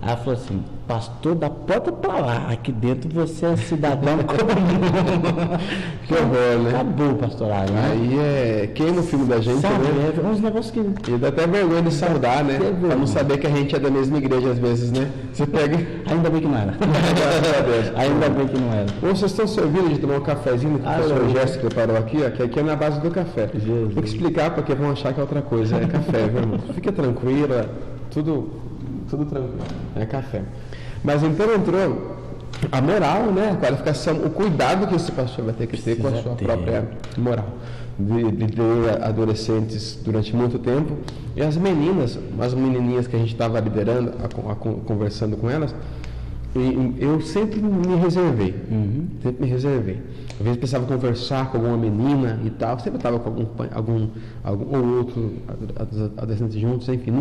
Ela falou assim, pastor da porta pra lá, aqui dentro você é cidadão comum. Que horror, né? Acabou o pastorário, né? Aí queima o filme da gente, Sabe, né? é uns negócios que... E dá até vergonha de saudar, né? vergonha. Pra não saber que a gente é da mesma igreja às vezes, né? Você pega... Ainda bem que não era. Ainda bem que não era. Ou vocês estão servindo de tomar um cafezinho que o professor Gerson preparou aqui, ó, que aqui é na base do café. Jesus. Tem que explicar porque vão achar que é outra coisa. É café, viu, irmão? Fica tranquilo, é tudo tranquilo. É café. Mas então entrou a moral, né? A qualificação, o cuidado que esse pastor vai ter que ter com a sua própria moral. De ter adolescentes durante muito tempo. E as meninas, as menininhas que a gente estava liderando, conversando com elas, eu sempre me reservei. Sempre me reservei. Às vezes precisava conversar com alguma menina e tal, sempre estava com algum ou outro adolescente juntos, enfim,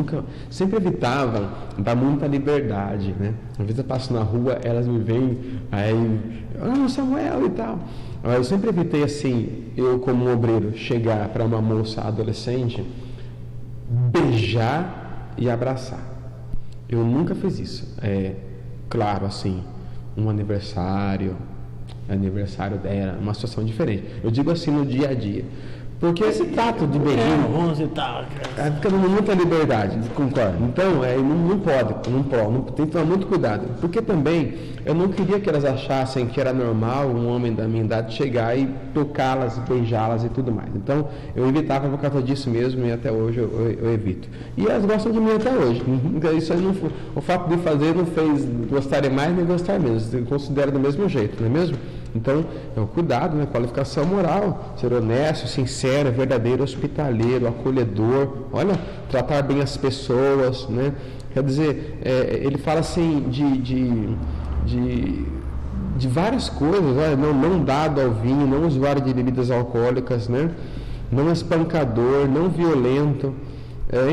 sempre evitava dar muita liberdade, né? Às vezes eu passo na rua, elas me veem, aí, Samuel e tal. Eu sempre evitei, assim, eu como um obreiro, chegar para uma moça adolescente, beijar e abraçar. Eu nunca fiz isso. Claro, assim, um aniversário dela, uma situação diferente. Eu digo assim no dia a dia. Porque esse tato de beijinho, e tal, fica dando muita liberdade, concordo. Então, não pode, tem que tomar muito cuidado. Porque também, eu não queria que elas achassem que era normal um homem da minha idade chegar e tocá-las, beijá-las e tudo mais. Então, eu evitava por causa disso mesmo e até hoje eu evito. E elas gostam de mim até hoje. Então, isso aí o fato de fazer não fez gostarem mais nem gostar menos. Eu considero do mesmo jeito, não é mesmo? Então, cuidado, né? Qualificação moral, ser honesto, sincero, verdadeiro, hospitaleiro, acolhedor, olha, tratar bem as pessoas, né? Quer dizer, ele fala assim de várias coisas, olha, não dado ao vinho, não usuário de bebidas alcoólicas, né? Não espancador, não violento,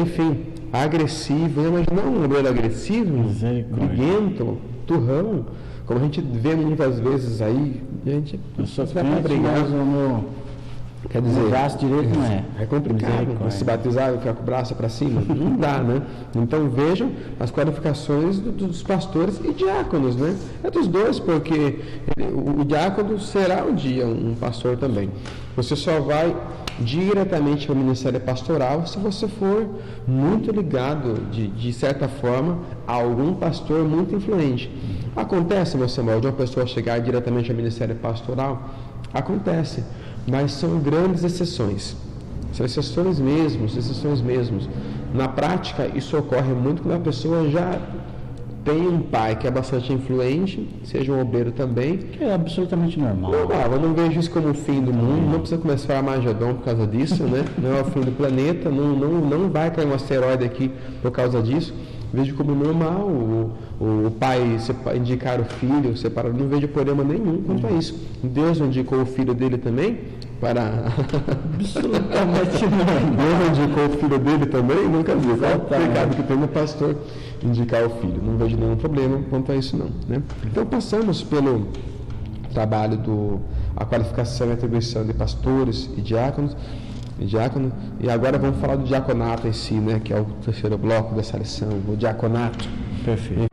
enfim, agressivo. Imagina um obreiro agressivo, briguento, turrão. Como a gente vê muitas vezes aí, a gente vai para brigar. Quer dizer, o braço direito não é. É complicado. Se batizar e ficar com o braço para cima, não dá, né? Então vejam as qualificações dos pastores e diáconos, né? É dos dois, porque o diácono será um dia um pastor também. Você só vai diretamente ao ministério pastoral se você for muito ligado, de certa forma, a algum pastor muito influente. Acontece, meu Samuel, de uma pessoa chegar diretamente ao ministério pastoral? Acontece, mas são grandes exceções. São exceções mesmo. Na prática, isso ocorre muito quando a pessoa já tem um pai que é bastante influente, seja um obreiro também. Que é absolutamente normal. Eu não vejo isso como o fim do mundo, não precisa começar a Armagedon por causa disso, né? Não é o fim do planeta, não vai cair um asteroide aqui por causa disso. Vejo como normal o pai indicar o filho, separar, não vejo problema nenhum quanto a isso. Deus indicou o filho dele também para... Absolutamente não. Deus indicou o filho dele também, nunca vi. Qual o pecado que tem no pastor indicar o filho? Não vejo nenhum problema quanto a isso não, né? Então passamos pelo trabalho a qualificação e atribuição de pastores e diáconos, e agora vamos falar do diaconato em si, né, que é o terceiro bloco dessa lição, o diaconato. Perfeito.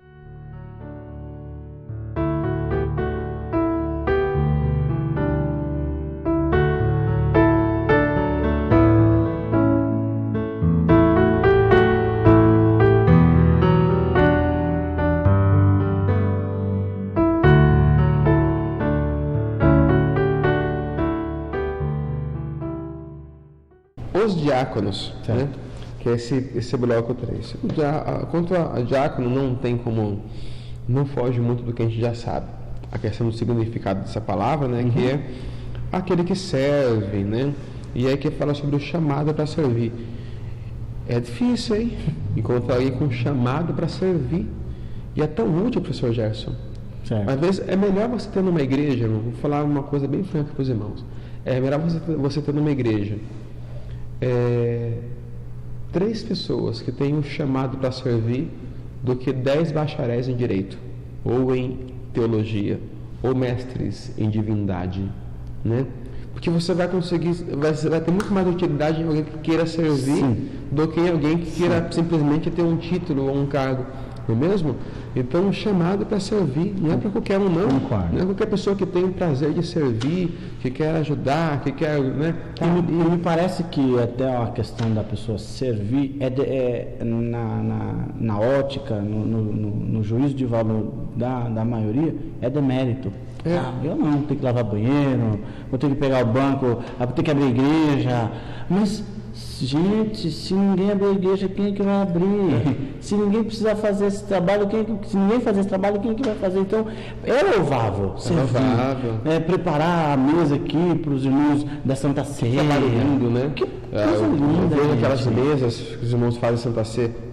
Os diáconos, né? Que é esse bloco 3. Quanto a diácono, não foge muito do que a gente já sabe. A questão do significado dessa palavra, né? Que é aquele que serve, né? E aí que fala sobre o chamado para servir. É difícil, hein? Encontrar alguém com chamado para servir. E é tão útil, professor Gerson. Certo. Às vezes é melhor você ter numa igreja, irmão, vou falar uma coisa bem franca para os irmãos. É melhor você ter numa igreja 3 pessoas que têm um chamado para servir do que 10 bacharéis em direito, ou em teologia, ou mestres em divindade, né? Porque você vai conseguir, vai ter muito mais utilidade em alguém que queira servir do que em alguém que queira simplesmente ter um título ou um cargo, não é mesmo? Então, o chamado para servir não é para qualquer um, não. Concordo. Não é qualquer pessoa que tem o prazer de servir, que quer ajudar, que quer, né? E me parece que até a questão da pessoa servir na ótica, no juízo de valor da maioria, é demérito. Eu não, tenho que lavar banheiro, vou ter que pegar o banco, vou ter que abrir a igreja. Mas, gente, se ninguém abrir a igreja, quem é que vai abrir? Se ninguém precisar fazer esse trabalho, se ninguém fazer esse trabalho, quem é que vai fazer? Então, é louvável servir. Preparar a mesa aqui para os irmãos da Santa Ceia. Lindo, né? Que coisa linda. Eu vejo aquelas mesas que os irmãos fazem Santa Ceia.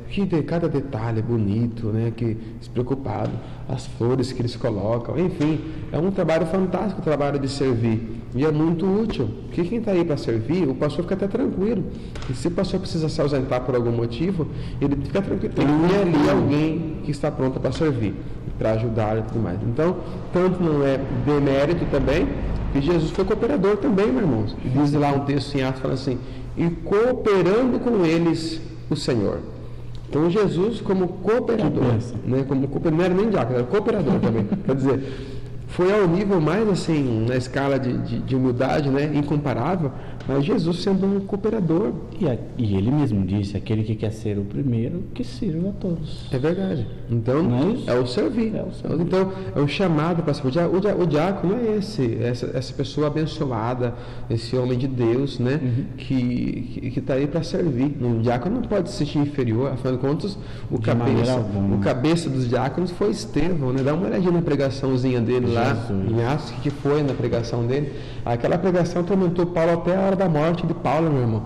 Cada detalhe é bonito, né? Que despreocupado, as flores que eles colocam, enfim, é um trabalho fantástico, o trabalho de servir, e é muito útil, porque quem está aí para servir, o pastor fica até tranquilo, e se o pastor precisa se ausentar por algum motivo, ele fica tranquilo, tem ali alguém que está pronto para servir, para ajudar e tudo mais. Então, tanto não é demérito também, que Jesus foi cooperador também, meus irmãos. Diz lá um texto em Atos, fala assim, e cooperando com eles o Senhor. Então, Jesus, como cooperador, né, não era nem diácono, era cooperador também. Quer dizer, foi ao nível mais assim, na escala de humildade, né, incomparável, mas Jesus sendo um cooperador. E ele mesmo disse, aquele que quer ser o primeiro, que sirva a todos. É verdade. Então, é o servir. Então, é o chamado para servir. O diácono é essa pessoa abençoada, esse homem de Deus, né, que está aí para servir. O diácono não pode se sentir inferior, afinal de contas, o cabeça dos diáconos foi Estevão, né? Dá uma olhadinha na pregaçãozinha dele lá, em Atos, que foi na pregação dele. Aquela pregação atormentou Paulo até a hora da morte de Paulo, meu irmão.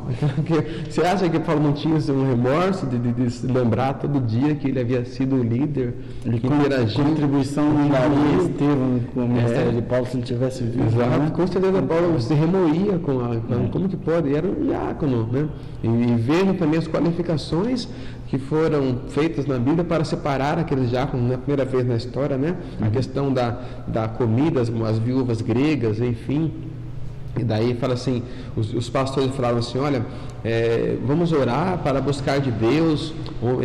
Você acha que Paulo não tinha um remorso de se lembrar todo dia que ele havia sido o líder, que interagiu? Contribuição não daria Estevão com o ministério de Paulo se ele tivesse vivo. Exato, né? Com certeza Paulo se remoía com como que pode? Era um diácono, né? E vendo também as qualificações que foram feitas na Bíblia para separar aqueles diáconos, na primeira vez na história, né? A questão da comida, as viúvas gregas, enfim. E daí fala assim, os pastores falaram assim, olha, vamos orar para buscar de Deus,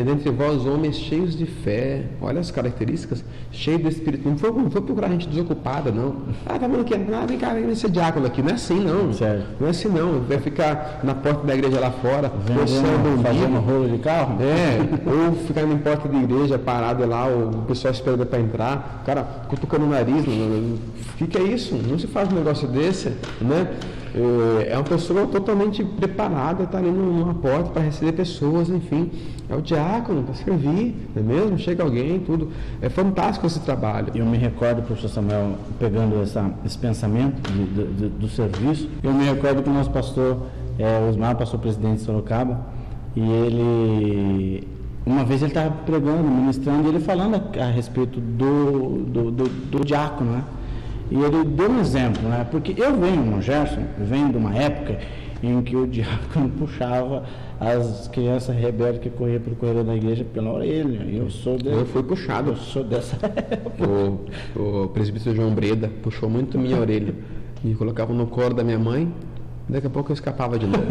dentre vós homens cheios de fé, olha as características, cheios do Espírito, não foi procurar gente desocupada, não. Tá falando que vem cá, vem ser diácono aqui, não é assim não, certo. Não é assim não, vai ficar na porta da igreja lá fora, fazendo rolo de carro? Ou ficar na porta da igreja parado lá, o pessoal esperando para entrar, o cara cutucando o nariz, o que é isso? Não se faz um negócio desse, né? É uma pessoa totalmente preparada, está ali numa porta para receber pessoas, enfim, é o diácono para servir, não é mesmo? Chega alguém, tudo, é fantástico esse trabalho. Eu me recordo, professor Samuel, pegando esse pensamento do serviço, eu me recordo que o nosso pastor, Osmar, pastor presidente de Sorocaba, e ele, uma vez ele estava pregando, ministrando, e ele falando a respeito do diácono, né? E ele deu um exemplo, né? Porque eu venho de uma época em que o diácono puxava as crianças rebeldes que corriam pelo corredor da igreja pela orelha. Eu fui puxado. Eu sou dessa época. O presbítero João Breda puxou muito minha orelha. Me colocava no colo da minha mãe, daqui a pouco eu escapava de novo.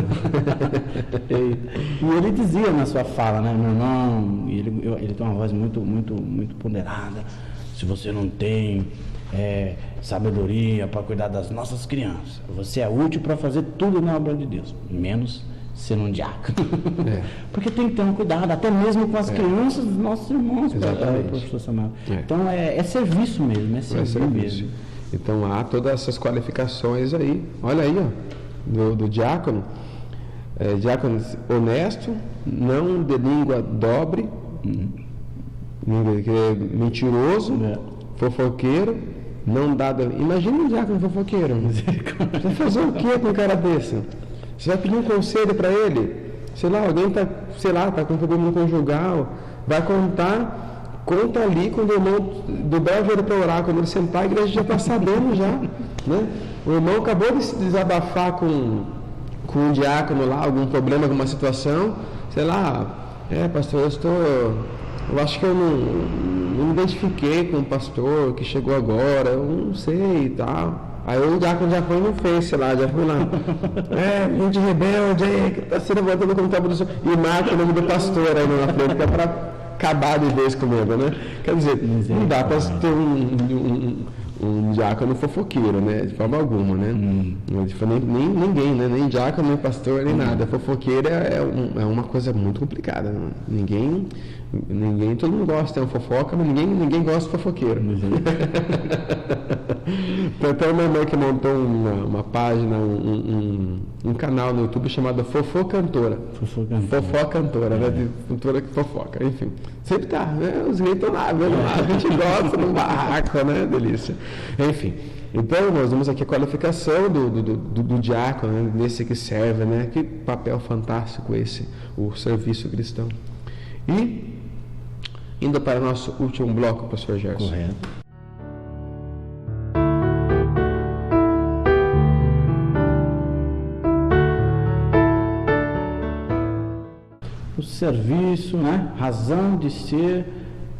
E ele dizia na sua fala, né, meu irmão, ele tem uma voz muito, muito, muito ponderada. Se você não tem sabedoria para cuidar das nossas crianças, você é útil para fazer tudo na obra de Deus, menos ser um diácono. Porque tem que ter um cuidado, até mesmo com as crianças dos nossos irmãos, professor Samuel. Então é serviço mesmo, é serviço mesmo. Então há todas essas qualificações aí. Olha aí, ó, do diácono. Diácono honesto, não de língua dobre, mentiroso, fofoqueiro, não dado. Imagina um diácono fofoqueiro. Você vai fazer o que com um cara desse? Você vai pedir um conselho para ele? Sei lá, alguém está com problema conjugal, vai conta ali quando o irmão dobrar o joelho para orar, quando ele sentar, a igreja já está sabendo já, né? O irmão acabou de se desabafar com um diácono lá, algum problema, alguma situação. sei lá, pastor, eu acho que eu não me identifiquei com o pastor que chegou agora, eu não sei e tal. Aí o diácono já foi no Face lá, já foi lá. Gente rebelde aí, que tá se levantando como tábua do Senhor. E marca o nome do pastor aí na frente, que é para acabar de vez comigo, né? Quer dizer, não dá para ter um diácono fofoqueiro, né? De forma alguma, né? Nem ninguém, né? Nem diácono, nem pastor, nem nada. Fofoqueiro é uma coisa muito complicada. Né? Ninguém, todo mundo gosta de uma fofoca, mas ninguém gosta de fofoqueiro. Tem até uma irmã que montou uma página, um canal no YouTube chamado Fofocantora. Fofocantora, né? De cantora que fofoca, enfim. Sempre tá, né? Os gays estão lá, vendo lá, a gente gosta do barraco, né? Delícia. Enfim. Então, nós vemos aqui a qualificação do diácono, né? Desse que serve, né? Que papel fantástico esse, o serviço cristão. E, indo para o nosso último bloco, pastor Gerson. Correto. O serviço, né? Razão de ser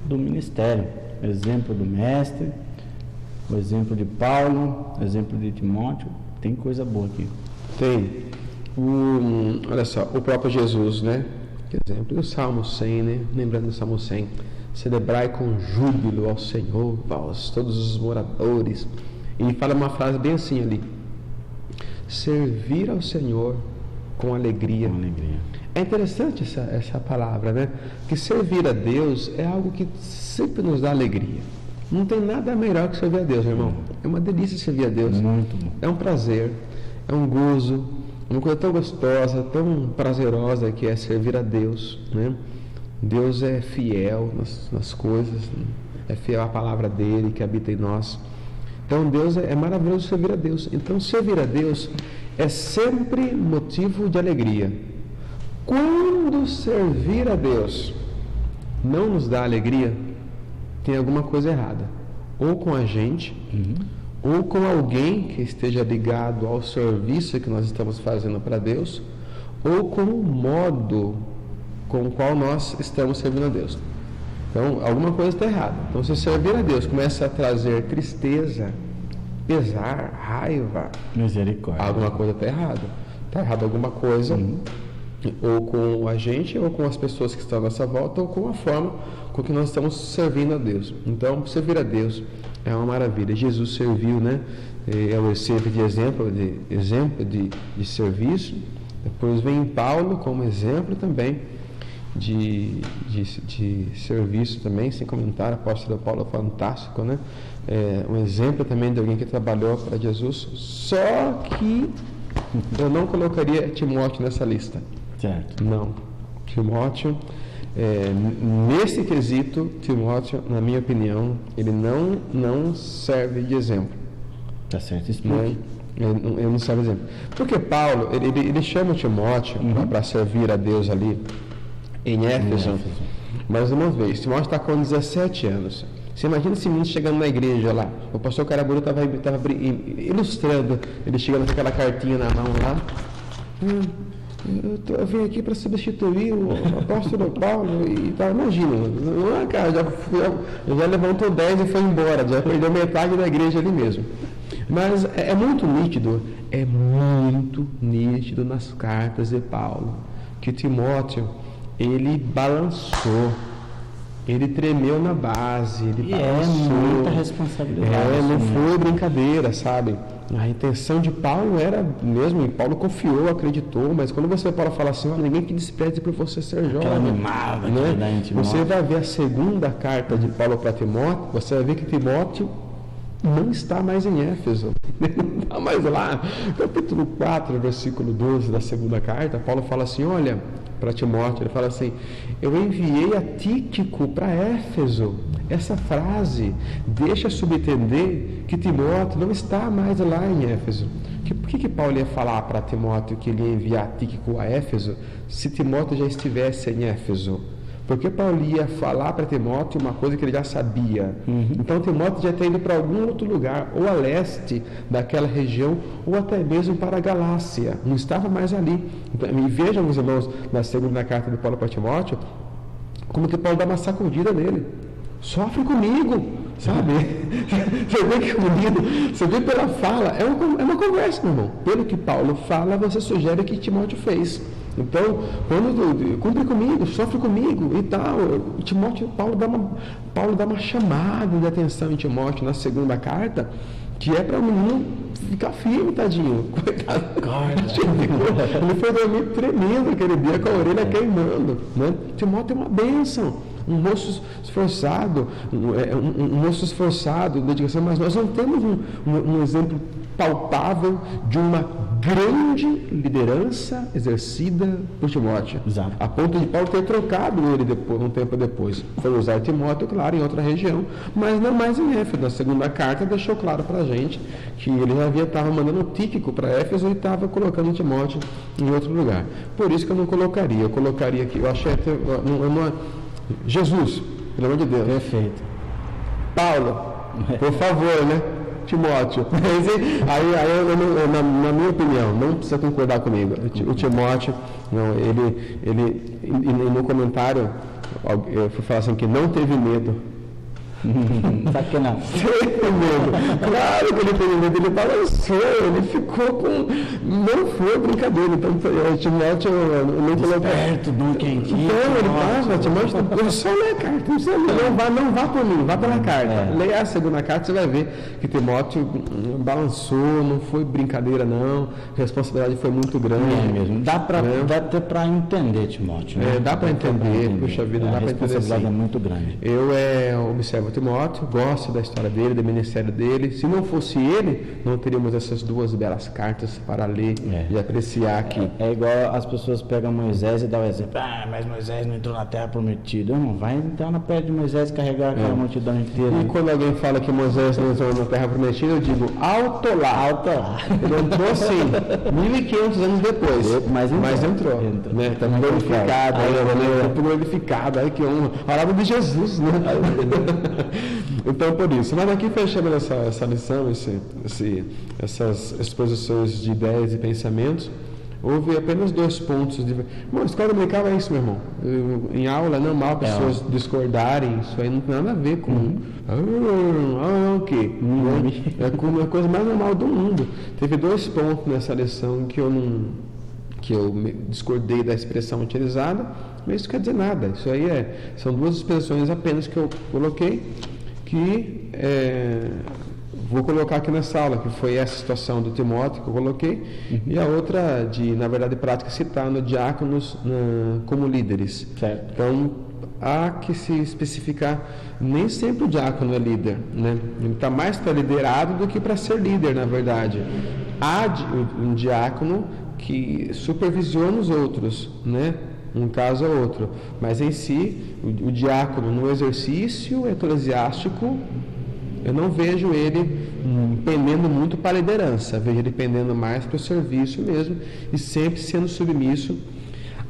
do ministério. Exemplo do mestre, o exemplo de Paulo, o exemplo de Timóteo. Tem coisa boa aqui. Tem. Olha só, o próprio Jesus, né? Exemplo do Salmo 100, né? Lembrando do Salmo 100. Celebrai com júbilo ao Senhor, vós, todos os moradores. E fala uma frase bem assim ali. Servir ao Senhor com alegria. Com alegria. É interessante essa palavra, né? Que servir a Deus é algo que sempre nos dá alegria. Não tem nada melhor que servir a Deus, irmão. É uma delícia servir a Deus. Muito bom. É um prazer, é um gozo, uma coisa tão gostosa, tão prazerosa que é servir a Deus, né? Deus é fiel nas coisas, né? É fiel à palavra dele que habita em nós. Então Deus é maravilhoso servir a Deus. Então servir a Deus é sempre motivo de alegria. Quando servir a Deus não nos dá alegria, tem alguma coisa errada. Ou com a gente, ou com alguém que esteja ligado ao serviço que nós estamos fazendo para Deus, ou com o modo com o qual nós estamos servindo a Deus. Então, alguma coisa está errada. Então, se servir a Deus começa a trazer tristeza, pesar, raiva, misericórdia, alguma coisa está errada. Está errada alguma coisa, ou com a gente, ou com as pessoas que estão à nossa volta, ou com a forma com que nós estamos servindo a Deus. Então, servir a Deus é uma maravilha. Jesus serviu, né? É o exemplo de serviço. Depois vem Paulo como exemplo também de serviço também, sem comentário. O apóstolo Paulo é fantástico, né? Um exemplo também de alguém que trabalhou para Jesus. Só que eu não colocaria Timóteo nessa lista. Certo. Não. Timóteo, nesse quesito, Timóteo, na minha opinião, ele não serve de exemplo. Tá certo, explique. Ele não serve de exemplo. Porque Paulo, ele chama Timóteo para servir a Deus ali em Éfeso. Mais uma vez, Timóteo está com 17 anos. Você imagina esse menino chegando na igreja lá. O pastor Caraburu estava ilustrando, ele chegando com aquela cartinha na mão lá. Eu vim aqui para substituir o apóstolo Paulo e tal. Imagina, cara, já levantou 10 e foi embora, já perdeu metade da igreja ali mesmo. Mas é muito nítido nas cartas de Paulo que Timóteo, ele balançou, ele tremeu na base, ele balançou. É muita responsabilidade. Não foi brincadeira, sabe? A intenção de Paulo era mesmo, e Paulo confiou, acreditou, mas quando Paulo fala assim, olha, ninguém que despreze por você ser jovem. Animada, né? Você vai ver a segunda carta de Paulo para Timóteo, você vai ver que Timóteo não está mais em Éfeso, não está mais lá. Capítulo 4, versículo 12 da segunda carta, Paulo fala assim, olha, para Timóteo, ele fala assim, eu enviei a Tíquico para Éfeso. Essa frase deixa subentender que Timóteo não está mais lá em Éfeso. Por que Paulo ia falar para Timóteo que ele ia enviar Tíquico a Éfeso se Timóteo já estivesse em Éfeso? Porque Paulo ia falar para Timóteo uma coisa que ele já sabia. Então Timóteo já tinha ido para algum outro lugar, ou a leste daquela região, ou até mesmo para a Galácia. Não estava mais ali. Então, e vejam, meus irmãos, na segunda carta de Paulo para Timóteo, como que Paulo dá uma sacudida nele. Sofre comigo, sabe? Você vê que bonito, você vê pela fala, é uma conversa, meu irmão. Pelo que Paulo fala, você sugere que Timóteo fez. Então, quando cumpre comigo, sofre comigo e tal, Paulo dá uma chamada de atenção em Timóteo na segunda carta, que é para o menino ficar firme, tadinho. Coitado. Ele foi dormir tremendo aquele dia, com a orelha queimando. Né? Timóteo é uma bênção. Um moço esforçado, dedicação, mas nós não temos um exemplo palpável de uma grande liderança exercida por Timóteo. Exato. A ponto de Paulo ter trocado ele um tempo depois. Foi usar Timóteo, claro, em outra região, mas não mais em Éfeso. Na segunda carta deixou claro para a gente que ele já estava mandando Tíquico para Éfeso e estava colocando Timóteo em outro lugar. Por isso que eu não colocaria. Eu colocaria aqui, eu achei até... Jesus, pelo amor de Deus. Perfeito. Paulo, por favor, né? Timóteo. Aí na minha opinião, não precisa concordar comigo. O Timóteo, não, ele no comentário, eu fui falar assim que não teve medo. Sabe que não? Teve medo. Claro que ele teve medo, ele balançou, ele ficou com. Não foi brincadeira. Então, o Timóteo não colocou. Desperto, bom quentinho. Então, ele passa, Timóteo, só lê a carta. Não vá por mim, vá pela carta. Leia a segunda carta, você vai ver que Timóteo balançou, não foi brincadeira, não. A responsabilidade foi muito grande. É mesmo. Dá até para entender, Timóteo. Né? Dá para entender. Puxa vida, dá para entender. A responsabilidade é muito grande. Eu observo Timóteo, gosto da história dele, do ministério dele. Se não fosse ele, não teríamos essas duas belas cartas para ler e apreciar aqui. É igual as pessoas pegam Moisés e dão o exemplo. Mas Moisés não entrou na terra prometida. Não vai entrar na pé de Moisés e carregar aquela multidão inteira. E quando alguém fala que Moisés não entrou na terra prometida, eu digo, alto lá. Ele entrou sim, 1500 anos depois. Mas entrou. Né? Está glorificado. Glorificado. Aí que honra. Palavra de Jesus, né? Então, por isso, nós aqui fechamos essa lição, essas exposições de ideias e pensamentos. Houve apenas 2 pontos. Bom, escola dominical é isso, meu irmão. Em aula é normal pessoas discordarem, isso aí não tem nada a ver com... o quê? É uma coisa mais normal do mundo. Teve 2 pontos nessa lição que eu discordei da expressão utilizada, mas isso quer dizer nada. Isso aí são 2 expressões apenas que eu coloquei, que vou colocar aqui nessa aula, que foi essa situação do Timóteo que eu coloquei, e a outra na verdade prática, citando diáconos como líderes. Certo. Então, há que se especificar, nem sempre o diácono é líder, né? Ele está mais para liderado do que para ser líder, na verdade. Há um diácono que supervisiona os outros, né? Um caso ou outro, mas em si, o diácono no exercício eclesiástico, eu não vejo ele pendendo muito para a liderança, vejo ele pendendo mais para o serviço mesmo e sempre sendo submisso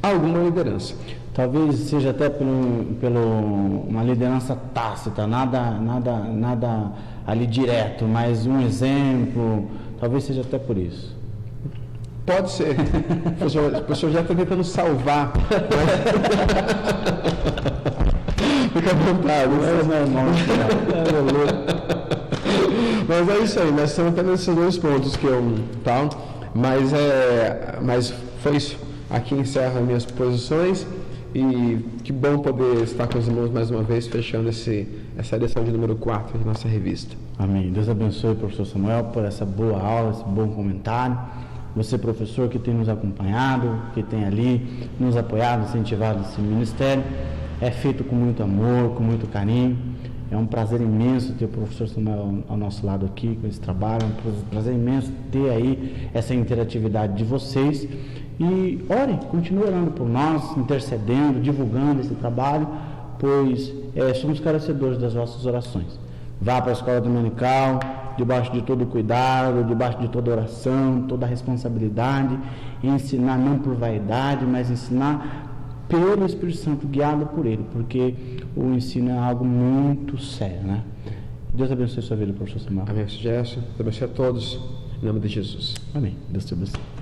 a alguma liderança. Talvez seja até pelo uma liderança tácita, nada ali direto, mas um exemplo, talvez seja até por isso. Pode ser. O professor já está tentando salvar. Fica à vontade. Mas é isso aí, nós estamos apenas esses 2 pontos que eu... Tá? Mas foi isso. Aqui encerro as minhas posições e que bom poder estar com os irmãos mais uma vez, fechando essa lição de número 4 de nossa revista. Amém. Deus abençoe o professor Samuel por essa boa aula, esse bom comentário. Você, professor, que tem nos acompanhado, que tem ali nos apoiado, incentivado esse ministério, é feito com muito amor, com muito carinho. É um prazer imenso ter o professor Samuel ao nosso lado aqui com esse trabalho. É um prazer imenso ter aí essa interatividade de vocês. E ore, continue orando por nós, intercedendo, divulgando esse trabalho, pois somos carecedores das vossas orações. Vá para a escola dominical, debaixo de todo cuidado, debaixo de toda oração, toda responsabilidade, e ensinar não por vaidade, mas ensinar pelo Espírito Santo, guiado por Ele, porque o ensino é algo muito sério, né? Deus abençoe a sua vida, professor Samuel. Amém, Gerson. Deus abençoe a todos. Em nome de Jesus. Amém. Deus te abençoe.